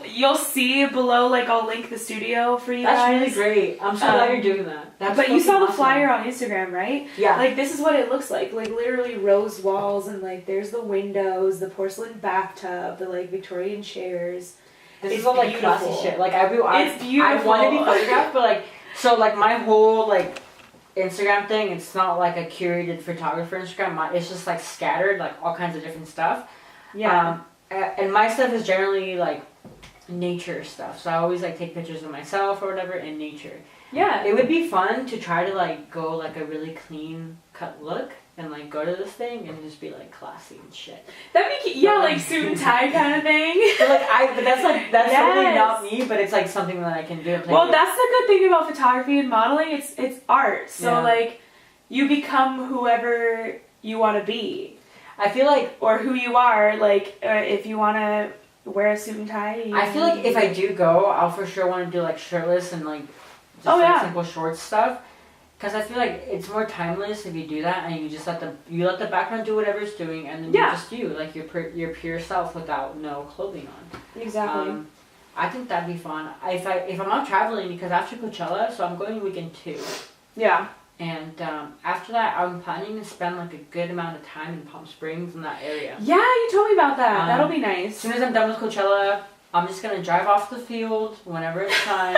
You'll see below, like I'll link the studio for you That's guys. really great. I'm so glad you're doing that. But you saw the flyer on Instagram, right? Yeah. Like this is what it looks like. Like literally rose walls and like there's the windows, the porcelain bathtub, the like Victorian chairs. This is all like classy shit. Like it's beautiful. I want to be photographed, but like so like my whole like Instagram thing, it's not like a curated photographer Instagram. It's just like scattered, like all kinds of different stuff. Yeah. And my stuff is generally like nature stuff. So I always like take pictures of myself or whatever in nature. Yeah. It would be fun to try to like go like a really clean cut look and like go to this thing and just be like classy and shit. That'd be cute. Yeah, like suit and tie kind of thing. But that's totally not me, but it's like something that I can do. Well, that's the good thing about photography and modeling. It's art. So like you become whoever you want to be. I feel like, or who you are, like, if you want to wear a suit and tie. I feel like if I do go, I'll for sure want to do, like, shirtless and, like, just simple short stuff. Because I feel like it's more timeless if you do that and you just let the background do whatever it's doing and then you're just you, like, your pure self without no clothing on. Exactly. I think that'd be fun. If I'm not traveling, because after Coachella, so I'm going weekend 2. Yeah. And after that, I'm planning to spend like a good amount of time in Palm Springs in that area. Yeah, you told me about that. That'll be nice. As soon as I'm done with Coachella, I'm just going to drive off the field whenever it's time.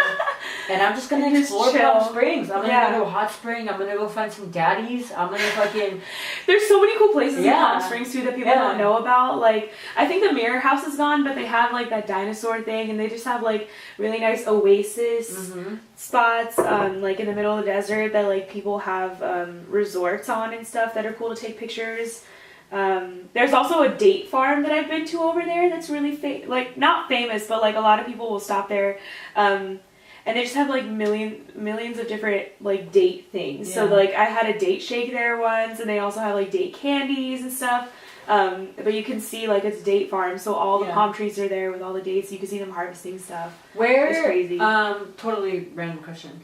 And I'm just going to explore Palm Springs. I'm going to go to a hot spring. I'm going to go find some daddies. I'm going to fucking... There's so many cool places in Palm Springs too that people don't know about. Like, I think the Mirror House is gone, but they have like that dinosaur thing. And they just have like really nice oasis spots like in the middle of the desert that like people have resorts on and stuff that are cool to take pictures. There's also a date farm that I've been to over there that's really like not famous, but like a lot of people will stop there, and they just have like millions of different like date things. So like I had a date shake there once, and they also have like date candies and stuff. But you can see like it's a date farm, so all the palm trees are there with all the dates. You can see them harvesting stuff. It's crazy. Totally random question.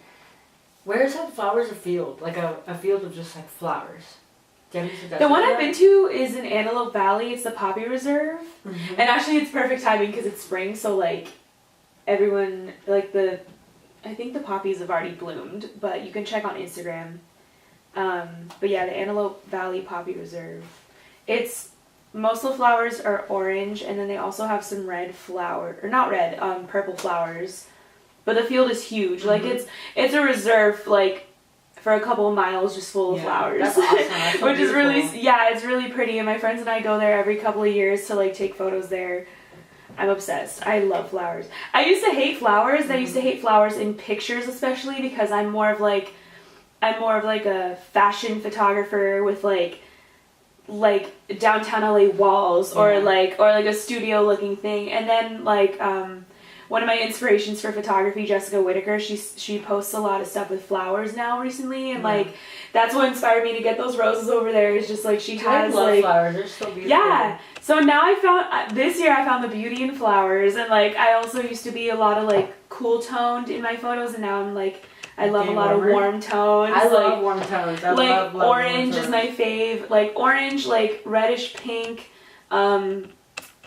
Where is that flowers a field? Like a field of just like flowers. The one I've been to is in Antelope Valley. It's the Poppy Reserve. And actually it's perfect timing because it's spring, so like everyone, like I think the poppies have already bloomed, but you can check on Instagram. But yeah, the Antelope Valley Poppy Reserve. Most of the flowers are orange, and then they also have some purple flowers. But the field is huge. Like it's a reserve, like for a couple of miles just full of flowers. That's awesome. That's so which beautiful. is really, it's really pretty. And my friends and I go there every couple of years to like take photos there. I'm obsessed. I love flowers. I used to hate flowers. I used to hate flowers in pictures, especially because I'm more of like a fashion photographer with like downtown LA walls or like a studio looking thing. And then like one of my inspirations for photography, Jessica Whitaker, she posts a lot of stuff with flowers now recently, and like that's what inspired me to get those roses over there. Is just like she has like flowers. They're so beautiful. Yeah. So now this year I found the beauty in flowers, and like I also used to be a lot of like cool toned in my photos, and now I'm like I love a lot of warm tones. I love warm tones. I love orange is my fave. Like orange, like reddish pink.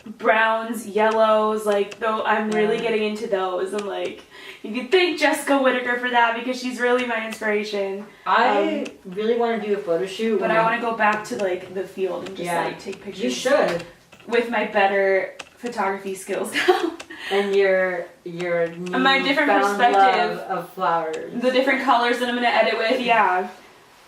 Browns, yellows, like though I'm really getting into those, and like you could thank Jessica Whitaker for that because she's really my inspiration. I really want to do a photo shoot, but I want to go back to like the field and just like take pictures. You should with my better photography skills now. And your my different perspective of flowers, the different colors that I'm gonna edit with. Yeah.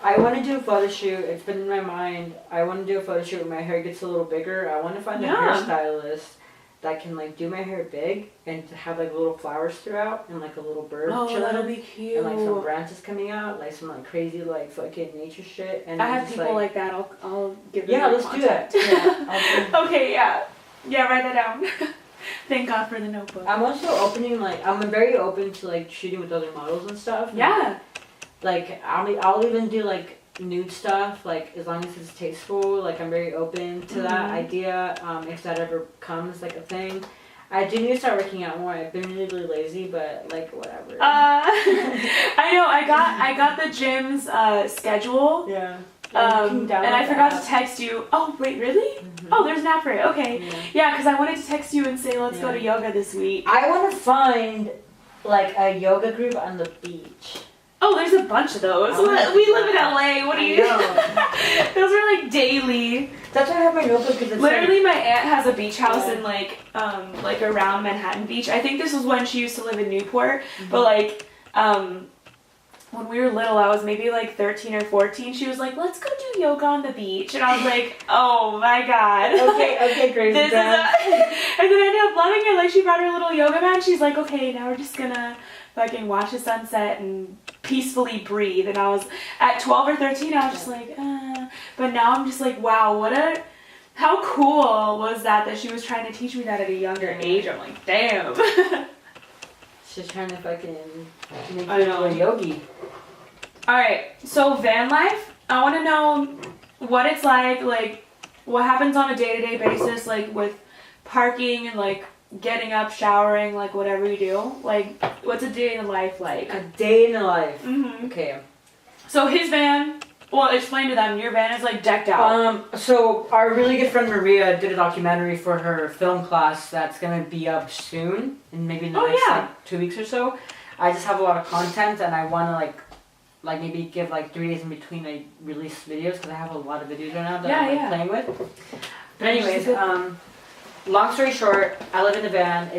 I want to do a photo shoot. It's been in my mind. I want to do a photo shoot where my hair gets a little bigger. I want to find a hairstylist that can like do my hair big and to have like little flowers throughout and like a little bird. Oh, that'll be cute. And like some branches coming out, like some like crazy like fucking nature shit. And I have people like that. I'll give them. Yeah, let's do that. Yeah, okay, yeah. Write that down. Thank God for the notebook. I'm also I'm very open to like shooting with other models and stuff. Yeah. Like I'll even do like nude stuff, like as long as it's tasteful. Like I'm very open to that idea. If that ever comes like a thing, I do need to start working out more. I've been really, really lazy, but like whatever. I know. I got the gym's schedule. Yeah. And I forgot to text you. Oh wait, really? Mm-hmm. Oh, there's an app for it. Okay. Yeah, because I wanted to text you and say let's go to yoga this week. I want to find like a yoga group on the beach. Oh, there's a bunch of those. We live in LA. What do you? Those are like daily. That's why I have my notebook. Because literally, my aunt has a beach house in like around Manhattan Beach. I think this was when she used to live in Newport. Mm-hmm. But like when we were little, I was maybe like 13 or 14. She was like, "Let's go do yoga on the beach," and I was like, "Oh my god." Okay, great. And then I ended up loving it. Like she brought her little yoga mat. She's like, "Okay, now we're just gonna fucking watch the sunset and peacefully breathe." And I was at 12 or 13. I was just like, But now I'm just like, wow, how cool was that she was trying to teach me that at a younger age. I'm like, damn. She's trying to fucking make you a yogi. Alright, so van life, I want to know what it's like what happens on a day-to-day basis, like with parking and like getting up, showering, like whatever you do. Like, what's a day in the life like? A day in the life. Mm-hmm. Okay. So his van, well, explain to them, your van is like decked out. So our really good friend Maria did a documentary for her film class that's gonna be up soon, in maybe in the next like 2 weeks or so. I just have a lot of content and I wanna like maybe give like 3 days in between I release videos because I have a lot of videos right now that I'm playing with. But anyways, long story short, I live in the van.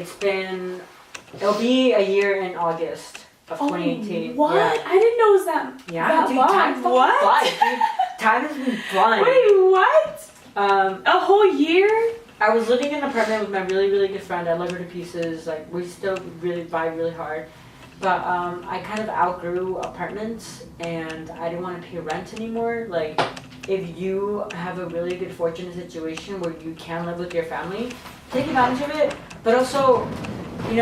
It'll be a year in August of 2018. What? Yeah. I didn't know it was that dude, long. time flies, dude. Time has been flying. Wait, what? A whole year? I was living in an apartment with my really, really good friend. I love her to pieces. Like, we still really vibe really hard. But I kind of outgrew apartments and I didn't want to pay rent anymore. Like, if you have a really good fortunate situation where you can live with your family, take advantage of it. But also, use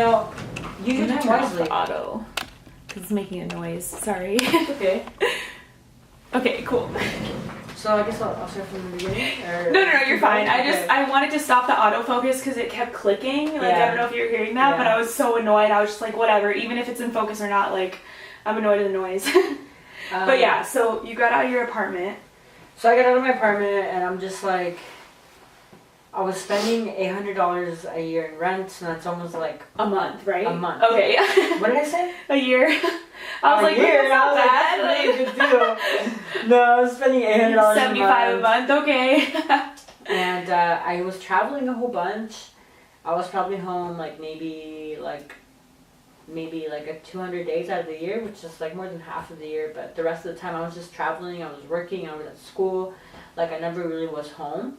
your time wisely. The auto, because it's making a noise. Sorry. Okay. Okay, cool. So I guess I'll start from the beginning? No, you're fine. I wanted to stop the autofocus because it kept clicking. Like, I don't know if you're hearing that, but I was so annoyed. I was just like, whatever, even if it's in focus or not, like, I'm annoyed at the noise. But yeah, so you got out of your apartment. So I got out of my apartment and I'm just like, I was spending $800 a year in rent, and that's almost like a month, right? A month. Okay. What did I say? A year. I was like, that's not bad. That's a good deal. No, I was spending $800 $75 a month. Okay. And I was traveling a whole bunch. I was probably home like maybe like 200 days out of the year, which is like more than half of the year. But the rest of the time I was just traveling. I was working. I was at school. Like, I never really was home.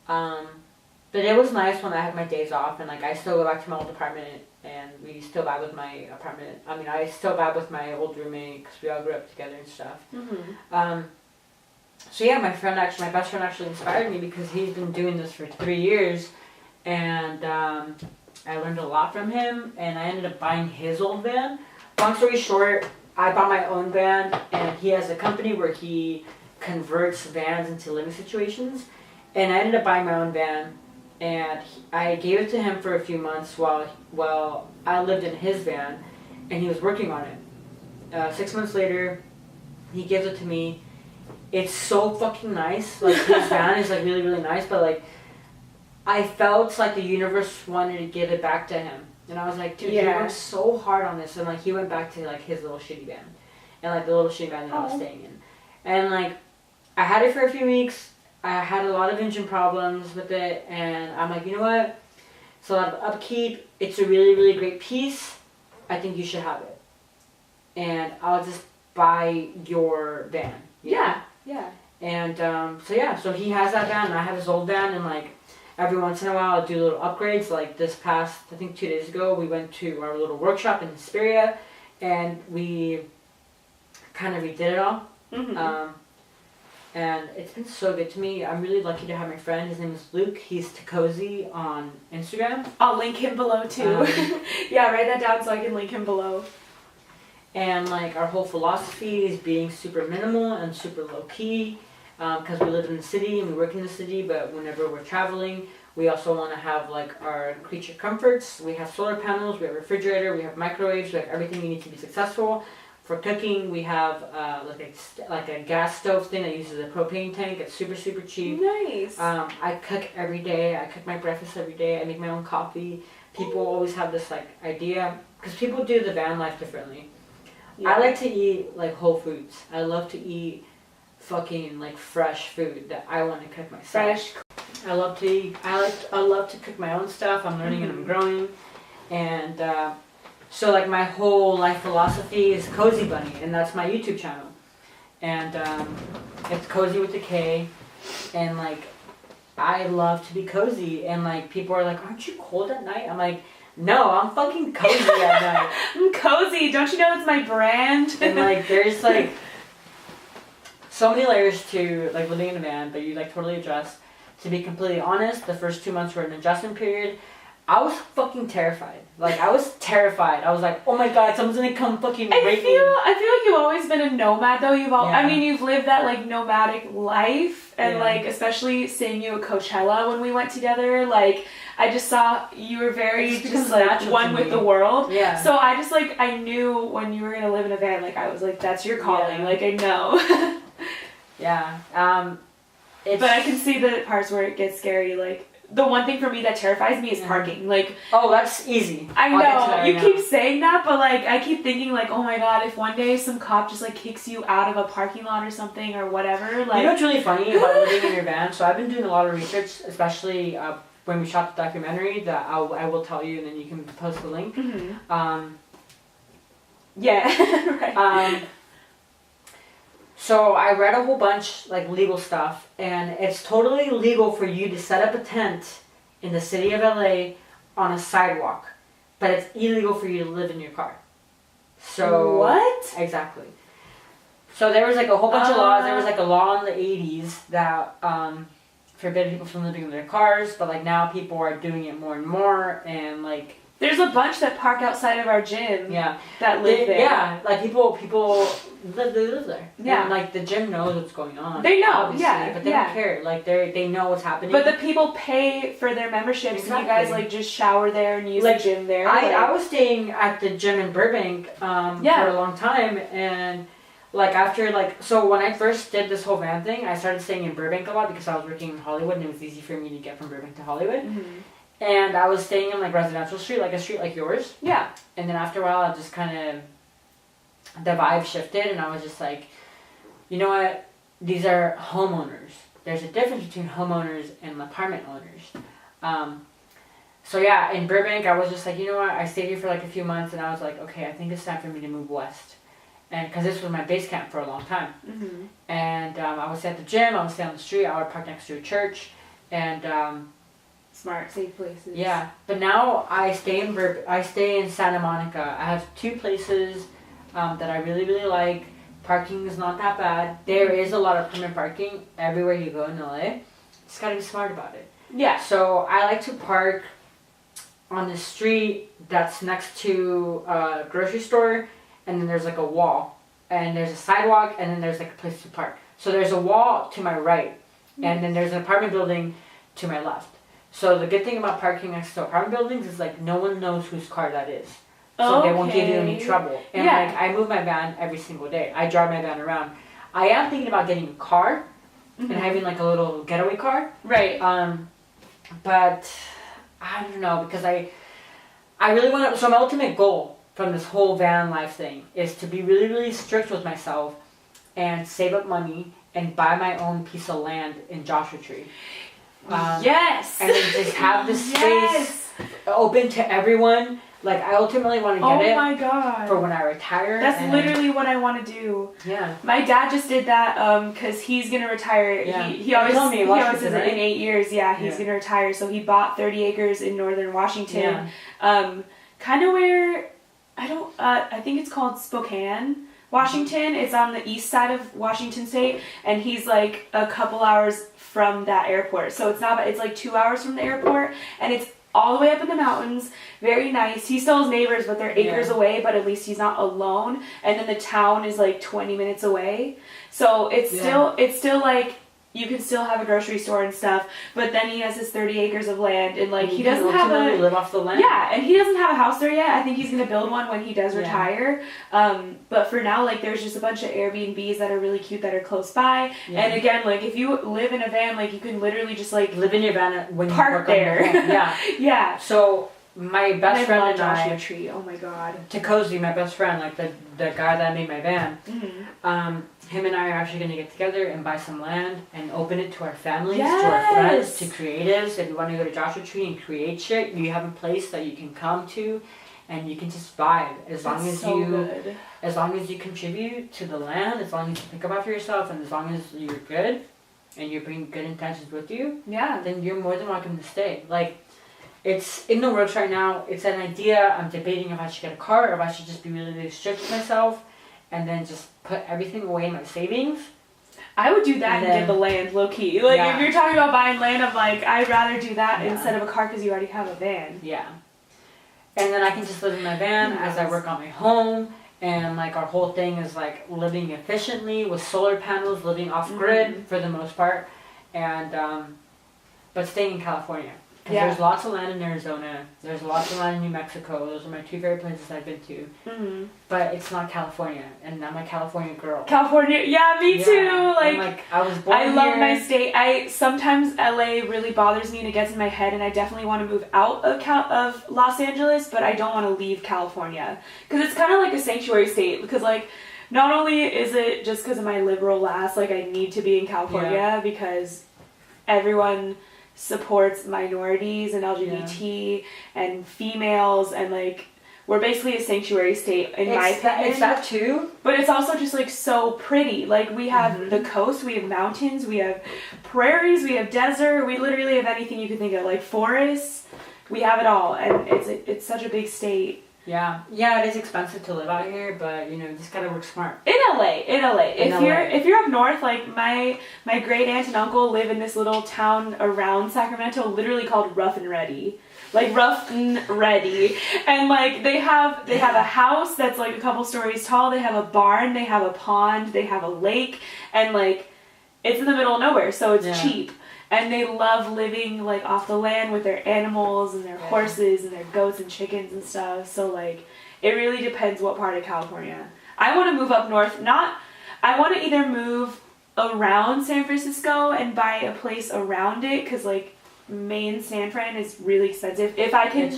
But it was nice when I had my days off, and like I still go back to my old apartment, and we still vibe with my apartment. I mean, I still vibe with my old roommate because we all grew up together and stuff. Mm-hmm. So yeah, my best friend actually inspired me because he's been doing this for 3 years, and I learned a lot from him, and I ended up buying his old van. Long story short, I bought my own van, and he has a company where he converts vans into living situations, and I ended up buying my own van. And I gave it to him for a few months while I lived in his van, and he was working on it. 6 months later, he gives it to me. It's so fucking nice. Like, his van is like really, really nice, but like, I felt like the universe wanted to give it back to him. And I was like, dude, he worked so hard on this. And like, he went back to like his little shitty van, and like the little shitty van that I was staying in. And like, I had it for a few weeks. I had a lot of engine problems with it, and I'm like, you know what? It's a lot of upkeep. It's a really, really great piece. I think you should have it. And I'll just buy your van. Yeah. And so he has that van, and I have his old van, and like every once in a while I'll do little upgrades. Like this past, I think 2 days ago, we went to our little workshop in Hesperia, and we kind of redid it all. Mm-hmm. And it's been so good to me. I'm really lucky to have my friend. His name is Luke. He's Takozy on Instagram. I'll link him below too. Yeah, write that down so I can link him below. And like, our whole philosophy is being super minimal and super low key, because we live in the city and we work in the city, but whenever we're traveling, We also want to have like our creature comforts. We have solar panels, we have a refrigerator, we have microwaves, we have everything you need to be successful. For cooking, we have like a gas stove thing that uses a propane tank. It's super, super cheap. Nice. I cook every day. I cook my breakfast every day. I make my own coffee. People always have this like idea, because people do the van life differently. Yeah. I like to eat like whole foods. I love to eat fucking like fresh food that I want to cook myself. Fresh. I love to eat. I love to cook my own stuff. I'm learning and I'm growing, and so like my whole life philosophy is Cozy Bunny, and that's my YouTube channel, and it's Cozy with a K, and like I love to be cozy, and like people are like, aren't you cold at night? I'm like, no, I'm fucking cozy at night. I'm cozy. Don't you know it's my brand? And like there's like so many layers to like living in a van, but you like totally adjust. To be completely honest, the first 2 months were an adjustment period. I was fucking terrified. Like, I was terrified. I was like, oh my god, someone's gonna come fucking rape me. I feel like you've always been a nomad, though. I mean, you've lived that, like, nomadic life. And, like, especially seeing you at Coachella when we went together, like, I just saw you were very just like, one with the world. Yeah. So I just, like, I knew when you were gonna live in a van, like, I was like, that's your calling. Yeah. Like, I know. Yeah. But I can see the parts where it gets scary, like, the one thing for me that terrifies me is parking. Like, oh, that's easy. I know you keep saying that, but like I keep thinking like, oh my god, if one day some cop just like kicks you out of a parking lot or something or whatever. Like, you know what's really funny about living in your van? So I've been doing a lot of research, especially when we shot the documentary. That I will tell you, and then you can post the link. Mm-hmm. Yeah. Right. So I read a whole bunch, like, legal stuff, and it's totally legal for you to set up a tent in the city of LA on a sidewalk, but it's illegal for you to live in your car. So what? Exactly. So there was like a whole bunch of laws. There was like a law in the 80s that forbid people from living in their cars, but like now people are doing it more and more, and like there's a bunch that park outside of our gym. Yeah. That live there. Yeah, like people live there. Yeah. And like the gym knows what's going on. They know, obviously, but they don't care. Like they know what's happening. But the people pay for their memberships, and you guys like just shower there and use the gym there. I was staying at the gym in Burbank for a long time, and like after so when I first did this whole van thing, I started staying in Burbank a lot because I was working in Hollywood, and it was easy for me to get from Burbank to Hollywood. Mm-hmm. And I was staying in like residential street, like a street like yours. Yeah. And then after a while, I just kind of, the vibe shifted, and I was just like, you know what? These are homeowners. There's a difference between homeowners and apartment owners. So yeah, in Burbank, I was just like, you know what? I stayed here for like a few months, and I was like, okay, I think it's time for me to move west. And because this was my base camp for a long time. Mm-hmm. And I would stay at the gym, I would stay on the street, I would park next to a church, and smart, safe places. Yeah, but now I stay in Santa Monica. I have 2 places that I really, really like. Parking is not that bad. There is a lot of permanent parking everywhere you go in LA. Just gotta be smart about it. Yeah. So I like to park on the street that's next to a grocery store, and then there's like a wall, and there's a sidewalk, and then there's like a place to park. So there's a wall to my right, and then there's an apartment building to my left. So the good thing about parking next to apartment buildings is like no one knows whose car that is. So they won't give you any trouble. And like I move my van every single day. I drive my van around. I am thinking about getting a car and having like a little getaway car. Right. But I don't know, because I really want to, so my ultimate goal from this whole van life thing is to be really, really strict with myself and save up money and buy my own piece of land in Joshua Tree. Yes. And then just have the space open to everyone. Like I ultimately want to get it. Oh my god. For when I retire. That's literally what I want to do. Yeah. My dad just did that because he's gonna retire. Yeah. He always says it in 8 years. Yeah, he's gonna retire. So he bought 30 acres in northern Washington. Yeah. Kind of where I think it's called Spokane, Washington. It's on the east side of Washington State, and he's like a couple hours from that airport. So it's like 2 hours from the airport, and it's all the way up in the mountains. Very nice. He still has neighbors, but they're acres away, but at least he's not alone. And then the town is like 20 minutes away. So it's still like you can still have a grocery store and stuff, but then he has his 30 acres of land, and like And he you doesn't can have ultimately a live off the land. yeah, and he doesn't have a house there yet. I think he's gonna build one when he does Yeah. retire. But for now, like there's just a bunch of Airbnbs that are really cute that are close by. Yeah. And again, like if you live in a van, like you can literally just like Live in your van when you park work there. on the home. Yeah. yeah. So my best I friend love and Joshua I, Tree. Oh my god. Takosi, my best friend, like the guy that made my van, Mm-hmm. him and I are actually going to get together and buy some land and open it to our families, to Yes. our friends, to creatives. If you want to go to Joshua Tree and create shit, you have a place that you can come to and you can just vibe. As long as good. as long as you contribute to the land, as long as you think about yourself, and as long as you're good and you bring good intentions with you, Yeah. then you're more than welcome to stay. Like, it's in the works right now. It's an idea. I'm debating if I should get a car or if I should just be really, really strict with myself and then just put everything away in my savings. I would do that and then- get the land low key. Like Yeah. if you're talking about buying land, I'm like I'd rather do that Yeah. instead of a car because you already have a van. Yeah. And then I can just live in my van as I work on my home. And like our whole thing is like living efficiently with solar panels, living off grid for the most part. And, but staying in California. Because Yeah. there's lots of land in Arizona. There's lots of land in New Mexico. Those are my two favorite places I've been to. Mm-hmm. But it's not California. And I'm a California girl. California, yeah, me Yeah. too. And, Like I was born I love here. my state. I sometimes LA really bothers me and it gets in my head, and I definitely want to move out of Los Angeles, but I don't want to leave California because it's kind of like a sanctuary state. Because like, not only is it just because of my liberal ass, like I need to be in California because everyone supports minorities and LGBT and females, and like we're basically a sanctuary state in my opinion. It's that too. But it's also just like so pretty. Like we have the coast, we have mountains, we have prairies, we have desert, we literally have anything you can think of, like forests. We have it all, and it's such a big state. Yeah, it is expensive to live out here, but you know, you just gotta work smart. In LA. If you're up north, like my great aunt and uncle live in this little town around Sacramento, literally called Rough and Ready. Like Rough and Ready. And like they have a house that's like a couple stories tall, they have a barn, they have a pond, they have a lake, and like it's in the middle of nowhere, so it's cheap. And they love living like off the land with their animals and their horses and their goats and chickens and stuff. So like it really depends what part of California. I want to move up north. I want to either move around San Francisco and buy a place around it, because like main San Fran is really expensive. If I can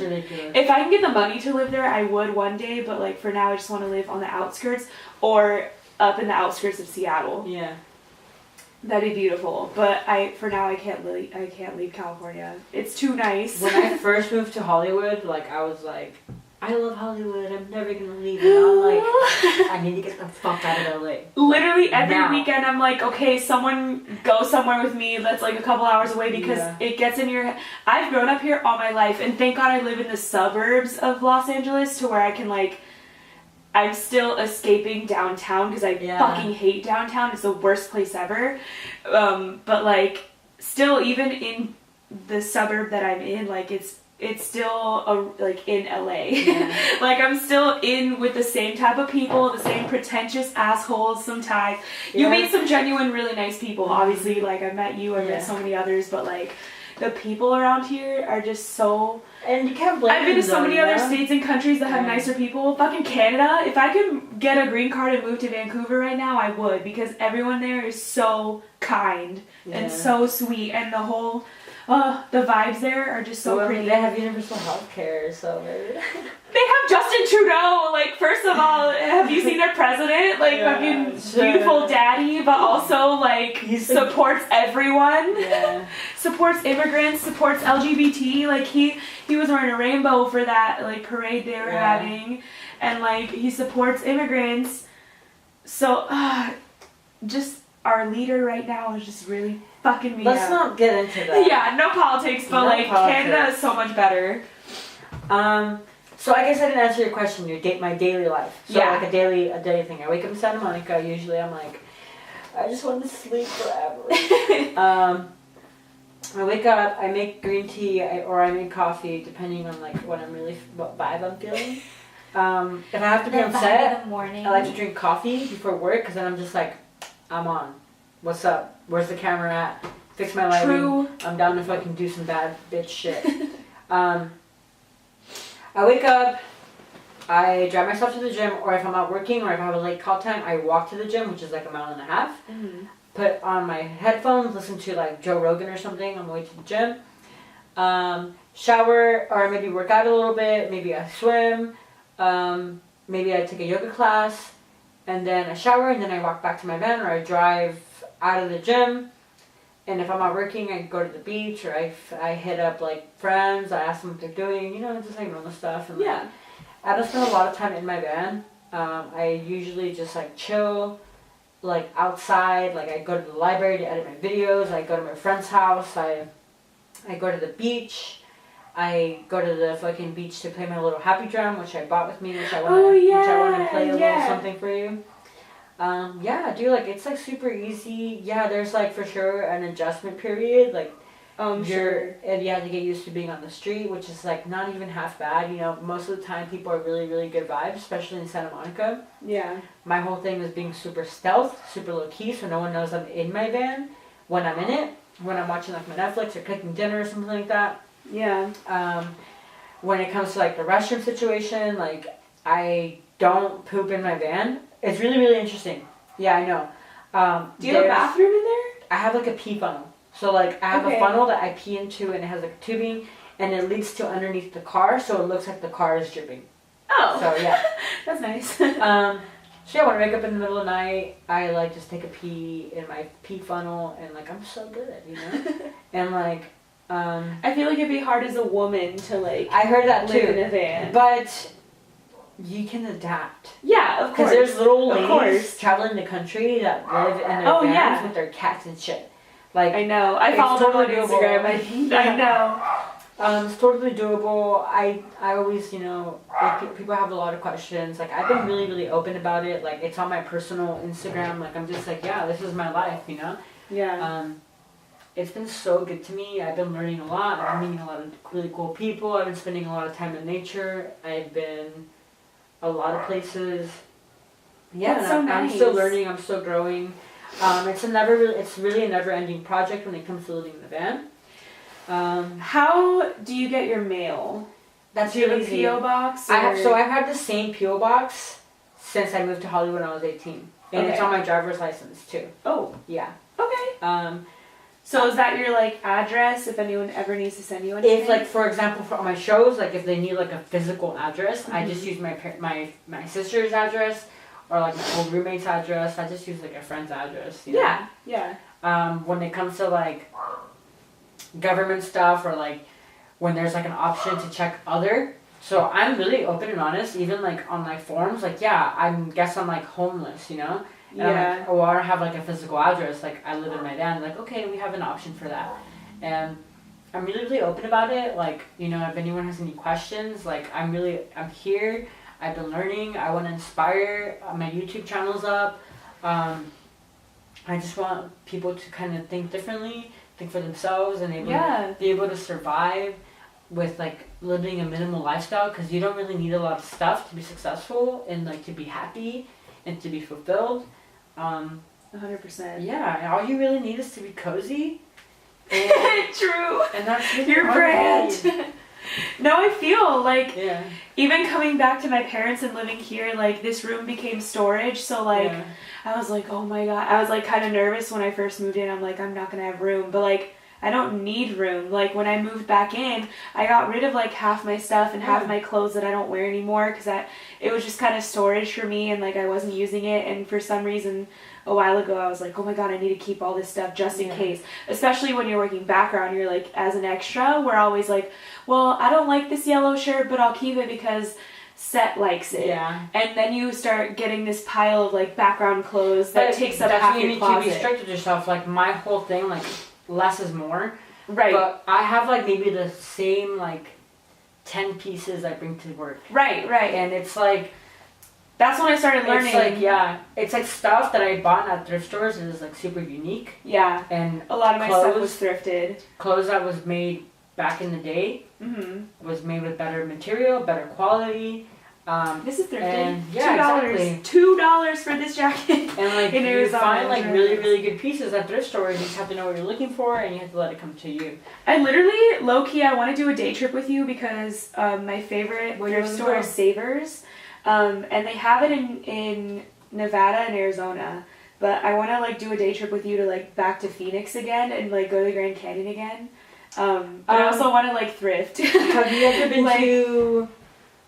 get the money to live there, I would one day, but like for now I just want to live on the outskirts or up in the outskirts of Seattle. Yeah. That'd be beautiful, but for now I can't leave California. It's too nice. When I first moved to Hollywood, like I was like, I love Hollywood, I'm never gonna leave. And I'm like, I need to get the fuck out of LA. Literally every weekend I'm like, okay, someone go somewhere with me that's like a couple hours away, because it gets in your head. I've grown up here all my life, and thank God I live in the suburbs of Los Angeles to where I can like, I'm still escaping downtown because I fucking hate downtown. It's the worst place ever. But like, still, even in the suburb that I'm in, like it's still like in LA. Yeah. Like I'm still in with the same type of people, the same pretentious assholes sometimes. Yeah. You meet some genuine, really nice people. Obviously, like I met you, I met so many others, but like the people around here are just so. And you can't blame them. I've been to so many other states and countries that have nicer people. Fucking Canada. If I could get a green card and move to Vancouver right now, I would, because everyone there is so kind and so sweet, and the whole, the vibes there are just so pretty. They have universal health care, so they have Justin Trudeau. Like, first of all, have you seen their president? Like, fucking beautiful daddy, but also like he supports everyone. Yeah. Supports immigrants, supports LGBT. Like he was wearing a rainbow for that like parade they were having, and like he supports immigrants. So just our leader right now is just really fucking me up. Let's not get into that. Yeah, no politics, but like Canada is so much better. So I guess I didn't answer your question. My daily life. So like a daily thing. I wake up in Santa Monica. Usually I'm like, I just want to sleep forever. I wake up, I make green tea, or I make coffee, depending on like what vibe I'm feeling. If I have to be on set, in the morning. I like to drink coffee before work, because then I'm just like, I'm on. What's up? Where's the camera at? Fix my lighting. True. I'm down to fucking do some bad bitch shit. I wake up, I drive myself to the gym, or if I'm out working, or if I have a late call time, I walk to the gym, which is like a mile and a half. Mm-hmm. Put on my headphones, listen to like Joe Rogan or something on the way to the gym. Shower, or maybe work out a little bit. Maybe I swim. Maybe I take a yoga class, and then I shower, and then I walk back to my van, or I drive out of the gym. And if I'm out working, I go to the beach, or I hit up like friends. I ask them what they're doing, you know, just like normal stuff. And Yeah. I don't spend a lot of time in my van. I usually just like chill, like outside. Like I go to the library to edit my videos. I go to my friend's house. I go to the beach. I go to the fucking beach to play my little happy drum, which I bought with me, which I want to play a little something for you. Yeah, dude, like it's like super easy. Yeah, there's like for sure an adjustment period. Like Sure. And you have to get used to being on the street, which is like not even half bad. You know, most of the time people are really, really good vibes, especially in Santa Monica. Yeah. My whole thing is being super stealth, super low key, so no one knows I'm in my van when I'm in it. When I'm watching like my Netflix or cooking dinner or something like that. Yeah. When it comes to like the restroom situation, like I don't poop in my van. It's really, really interesting. Yeah, I know. Do you have a bathroom in there? I have like a pee funnel. So like I have a funnel that I pee into, and it has like a tubing, and it leads to underneath the car, so it looks like the car is dripping. Oh. So yeah. That's nice. So yeah, when I wake up in the middle of the night, I like just take a pee in my pee funnel, and like I'm so good, you know? And like I feel like it'd be hard as a woman to like I heard that live too. in a van. But you can adapt. Yeah, of course. Because there's little Of ladies course. traveling the country that live in their vans with their cats and shit. Like I know. I it's follow them on totally Instagram. doable. I know. It's totally doable. I always, you know, like, people have a lot of questions. Like I've been really, really open about it. Like it's on my personal Instagram. Like I'm just like, yeah, this is my life, you know? Yeah. It's been so good to me. I've been learning a lot. I've been meeting a lot of really cool people. I've been spending a lot of time in nature. I've been a lot of places. Yeah, That's so I'm nice. still learning. I'm still growing. It's really a never-ending project when it comes to living in the van. How do you get your mail? That's Do you have a easy. P.O. box? I've had the same P.O. box since I moved to Hollywood when I was 18. And it's on my driver's license too. Oh. Yeah. Okay. So is that your like address if anyone ever needs to send you anything? If like for example for my shows, like if they need like a physical address, I just use my sister's address or like my old roommate's address. I just use like a friend's address. You know? Yeah. When it comes to like government stuff or like when there's like an option to check other. So I'm really open and honest, even like on my forms, like yeah, I'm like homeless, you know? And Yeah. I'm like, oh, I don't have like a physical address, like I live in my van, like okay, we have an option for that. And I'm really, really open about it, like, you know, if anyone has any questions, like I'm here, I've been learning, I want to inspire, my YouTube channel's up, I just want people to kind of think differently, think for themselves, and be able to survive with like living a minimal lifestyle, because you don't really need a lot of stuff to be successful and like to be happy and to be fulfilled. 100%. Yeah, and all you really need is to be cozy. And, True. and that's really Your all brand. you need. No, I feel like Yeah. even coming back to my parents and living here, like this room became storage. So like Yeah. I was like, oh my god. I was like kind of nervous when I first moved in. I'm like, I'm not gonna have room, but like I don't need room. Like when I moved back in, I got rid of like half my stuff and half my clothes that I don't wear anymore because it was just kind of storage for me and like I wasn't using it. And for some reason, a while ago, I was like, oh my god, I need to keep all this stuff just in case. Especially when you're working background, you're like, as an extra, we're always like, well, I don't like this yellow shirt, but I'll keep it because set likes it. Yeah. And then you start getting this pile of like background clothes that takes up half your You closet. need to be strict with yourself. Like my whole thing, like less is more. Right. But I have like maybe the same like 10 pieces I bring to work. Right. And it's like, that's when I started learning. It's like stuff that I bought at thrift stores is like super unique. Yeah. And a lot of my stuff was thrifted. Clothes that was made back in the day was made with better material, better quality. This is thrifted. And yeah, $2. $2 for this jacket. And like in you Arizona, find like really, really good pieces at thrift stores. You just have to know what you're looking for, and you have to let it come to you. I literally, low key, I want to do a day trip with you because my favorite thrift store is Savers, and they have it in Nevada and Arizona. But I want to like do a day trip with you to like back to Phoenix again and like go to the Grand Canyon again. But I also want to like thrift. Have you ever been to?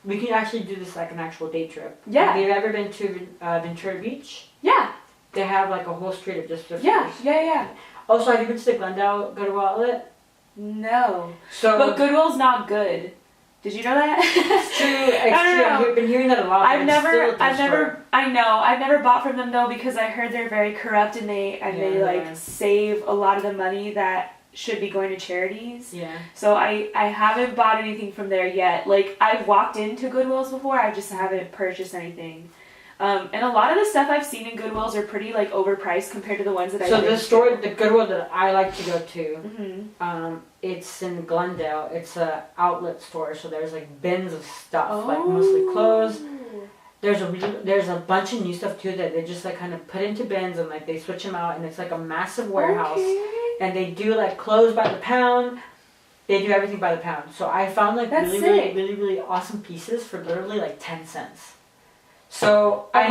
We can actually do this like an actual day trip. Yeah. Have you ever been to Ventura Beach? Yeah. They have like a whole street of just thrift Yeah. stores. Yeah. Also, have you been to the Glendale Goodwill Outlet? No. So, but Goodwill's not good. Did you know that? It's true. I've been hearing that a lot. I've never bought from them though because I heard they're very corrupt and they save a lot of the money that should be going to charities. Yeah. So I haven't bought anything from there yet. Like I've walked into Goodwill's before, I just haven't purchased anything. And a lot of the stuff I've seen in Goodwill's are pretty like overpriced compared to the ones that I've been to. The Goodwill that I like to go to, it's in Glendale. It's a outlet store, so there's like bins of stuff, like mostly clothes. There's a bunch of new stuff too that they just like kind of put into bins and like they switch them out, and it's like a massive warehouse. Okay. And they do like clothes by the pound. They do everything by the pound. So I found like really awesome pieces for literally like 10 cents. So I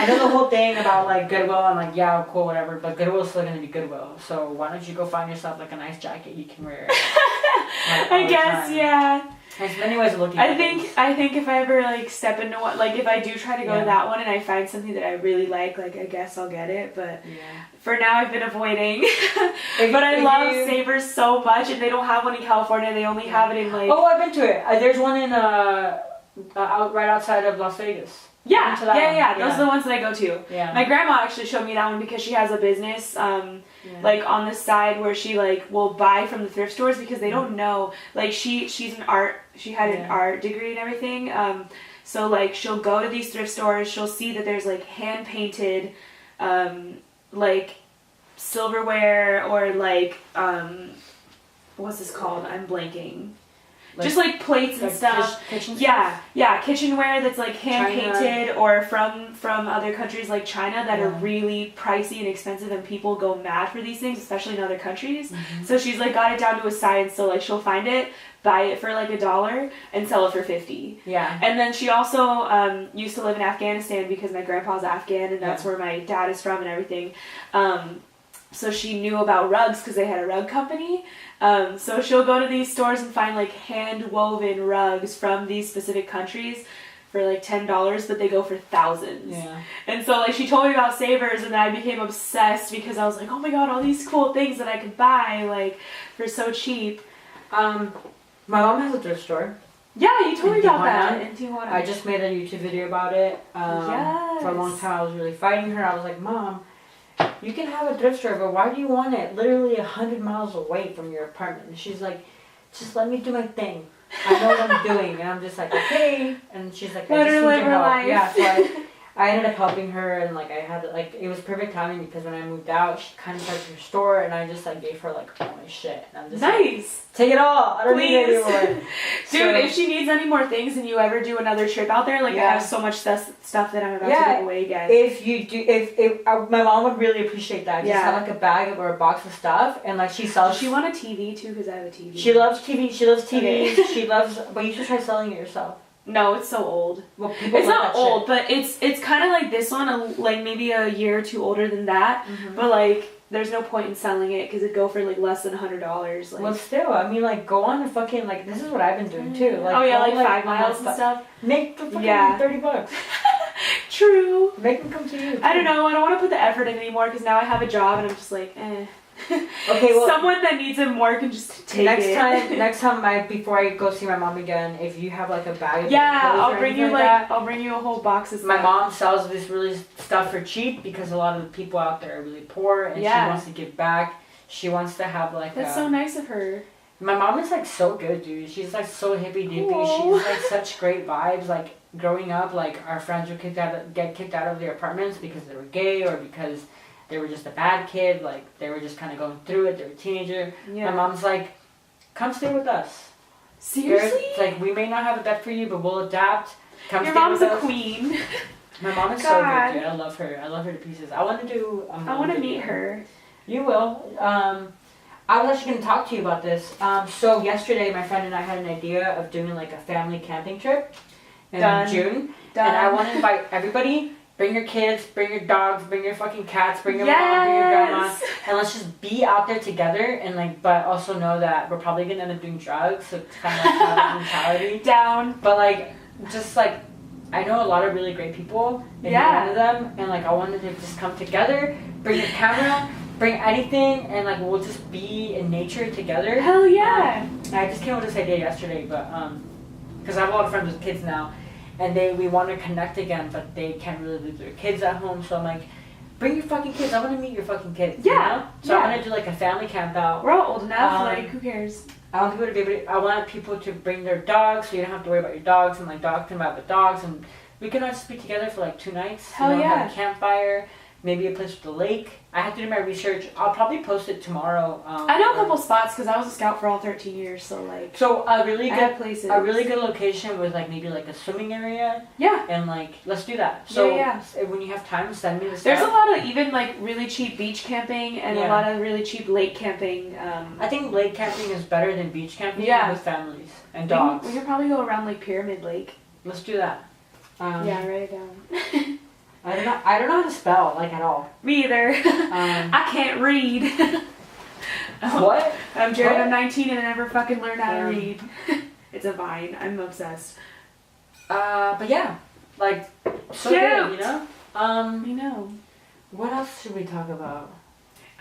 know the whole thing about like Goodwill. I'm like, yeah, cool, whatever. But Goodwill's still gonna be Goodwill. So why don't you go find yourself like a nice jacket you can wear? I guess, yeah. There's many ways of looking I at things. I think if I ever like step into one, like if I do try to go to that one and I find something that I really like I guess I'll get it. But for now I've been avoiding. But I love Savers so much, and they don't have one in California. They only have it in like. Oh, I've been to it. There's one in right outside of Las Vegas. Yeah. Those are the ones that I go to. Yeah. My grandma actually showed me that one because she has a business, like on the side where she like will buy from the thrift stores because they don't know. Like she's an art. She had an art degree and everything. So like she'll go to these thrift stores. She'll see that there's like hand painted, like silverware or like what's this called? I'm blanking. Like, just like plates and stuff. Kitchen stuff? Kitchenware that's like hand painted or from other countries like China that are really pricey and expensive, and people go mad for these things, especially in other countries. So she's like got it down to a science. So like she'll find it, buy it for like $1 and sell it for $50. Yeah. And then she also used to live in Afghanistan because my grandpa's Afghan and that's where my dad is from and everything. So she knew about rugs because they had a rug company. So she'll go to these stores and find like hand woven rugs from these specific countries for like $10, but they go for thousands. Yeah. And so like she told me about Savers, and then I became obsessed because I was like, oh my god, all these cool things that I could buy like for so cheap. My mom has a thrift store. Yeah, you told me about that in Tijuana. I just made a YouTube video about it. For a long time I was really fighting her. I was like, Mom, you can have a thrift store, but why do you want it literally 100 miles away from your apartment? And she's like, just let me do my thing. I know what I'm doing. And I'm just like, okay. And she's like, I just need your help. Life. Yeah, so I ended up helping her, and like I had like it was perfect timing because when I moved out, she kind of started her store, and I just like gave her like all my shit. And I'm just nice. Like, take it all. I don't need it anymore. Dude, if she needs any more things and you ever do another trip out there, like I have so much stuff that I'm about to give away again. If you do, if my mom would really appreciate that. Just have like a bag or a box of stuff, and like she sells. Does she want a TV too? Because I have a TV. She loves TV. She loves TVs. Okay. She loves, but you should try selling it yourself. No, it's so old. Well, it's not old, but it's kind of like this one, like maybe a year or two older than that. But like, there's no point in selling it because it'd go for like less than $100. Like, well, still, I mean, like, go on and fucking like this is what I've been doing too. Like, like 5 miles and stuff. Make the fucking $30. True. Make them come to you. I don't know. I don't want to put the effort in anymore because now I have a job and I'm just like, eh. Okay, well, someone that needs it more can just take it. Next time, before I go see my mom again, if you have like a bag of I'll bring you I'll bring you a whole box of stuff. My mom sells this really stuff for cheap because a lot of the people out there are really poor, and she wants to give back. She wants to have like that's so nice of her. My mom is like so good, dude. She's like so hippy dippy. She's like such great vibes. Like growing up, like our friends would get kicked out of their apartments because they were gay or because they were just a bad kid, like, they were just kind of going through it, they were a teenager. Yeah. My mom's like, come stay with us. Seriously? It's like, we may not have a bed for you, but we'll adapt. Come Your stay mom's with a us. queen. My mom is so God. good, dude. I love her. I love her to pieces. I want to do. I want to meet her. You will. I was actually going to talk to you about this. So yesterday, my friend and I had an idea of doing like a family camping trip in June. Done. And I want to invite everybody. Bring your kids, bring your dogs, bring your fucking cats, bring your Yes. mom, bring your grandma, and let's just be out there together. And like, but also know that we're probably gonna end up doing drugs, so it's kind of like that mentality. Down. But like, just like, I know a lot of really great people, and you're one of them. And like, I wanted to just come together, bring your camera, bring anything, and like, we'll just be in nature together. Hell yeah. I just came with this idea yesterday, but because I have a lot of friends with kids now. And we want to connect again, but they can't really leave their kids at home. So I'm like, bring your fucking kids. I want to meet your fucking kids. Yeah. You know? So I want to do like a family camp out. We're all old enough. Like, who cares? I want people to be able to, I want people to bring their dogs, so you don't have to worry about your dogs, and like dogs can vibe with dogs, and we can all just be together for like 2 nights. Hell yeah. Have a campfire, maybe a place with a lake. I have to do my research. I'll probably post it tomorrow. I know a couple spots because I was a scout for all 13 years, so like. So a really good places. A really good location was like maybe like a swimming area. Yeah. And like, let's do that. So when you have time, send me the stuff. There's a lot of even like really cheap beach camping and a lot of really cheap lake camping. I think lake camping is better than beach camping with families and we dogs. We could probably go around like Pyramid Lake. Let's do that. Yeah, write it down. I don't know how to spell, like, at all. Me either. I can't read. What? I'm Jared, I'm 19 and I never fucking learned how to read. It's a Vine. I'm obsessed. But yeah. Like, so Cute. good, you know? I know. What else should we talk about?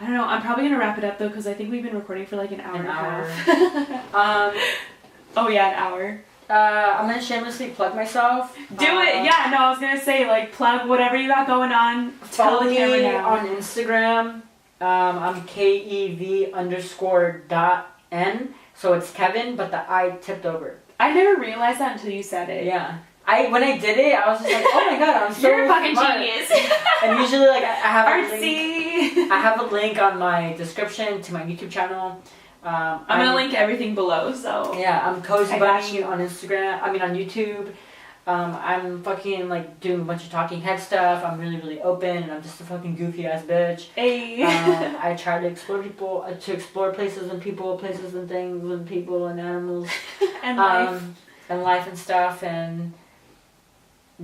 I don't know. I'm probably going to wrap it up, though, because I think we've been recording for like an hour and a half. Oh, yeah, an hour. I'm gonna shamelessly plug myself. Do it! Yeah, no, I was gonna say, like, plug whatever you got going on. Follow me on Instagram. I'm KEV_.N. So it's Kevin, but the I tipped over. I never realized that until you said it. Yeah. When I did it, I was just like, oh my god, I'm so You're a fucking smart. genius. And usually, like, I have Artsy. I have a link on my description to my YouTube channel. I'm gonna link everything below, so. Yeah, I'm Cozy Bunny on Instagram. I mean, on YouTube. I'm fucking like doing a bunch of talking head stuff. I'm really, really open, and I'm just a fucking goofy ass bitch. Hey. I try to explore places and people, places and things and people and animals. And life and stuff, and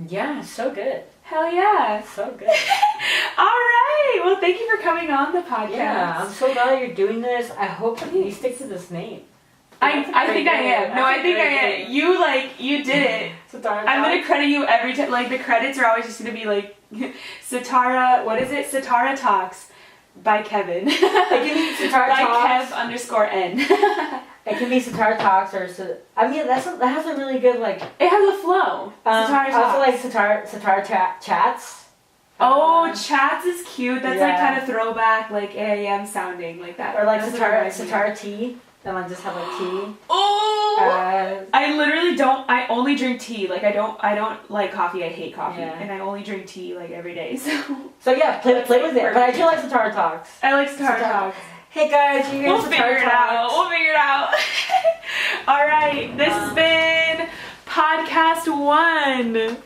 yeah, so good. Hell yeah. So good. Alright, well thank you for coming on the podcast. Yeah, I'm so glad you're doing this. I hope you stick to this name. I think I am. No, I think I am. You did it. I'm gonna credit you every time. Like, the credits are always just gonna be like, Sitara, what is it? Sitara Talks by Kevin. It can be Sitara Talks. By Kev_N. It can be Sitara Talks or I mean that has a really good like. It has a flow. Sitara Talks. I also like Sitara Chats. Oh, Chats is cute. That's like kind of throwback, like AIM sounding like that. Or like Sitara Tea. And I just have like tea. Oh! I literally don't. I only drink tea. Like I don't like coffee. I hate coffee, and I only drink tea like every day. So yeah, play with it. But I do like Sitara Talks. I like Sitara Talks. Hey guys, you guys. We'll figure it out. All right, this has been podcast 1.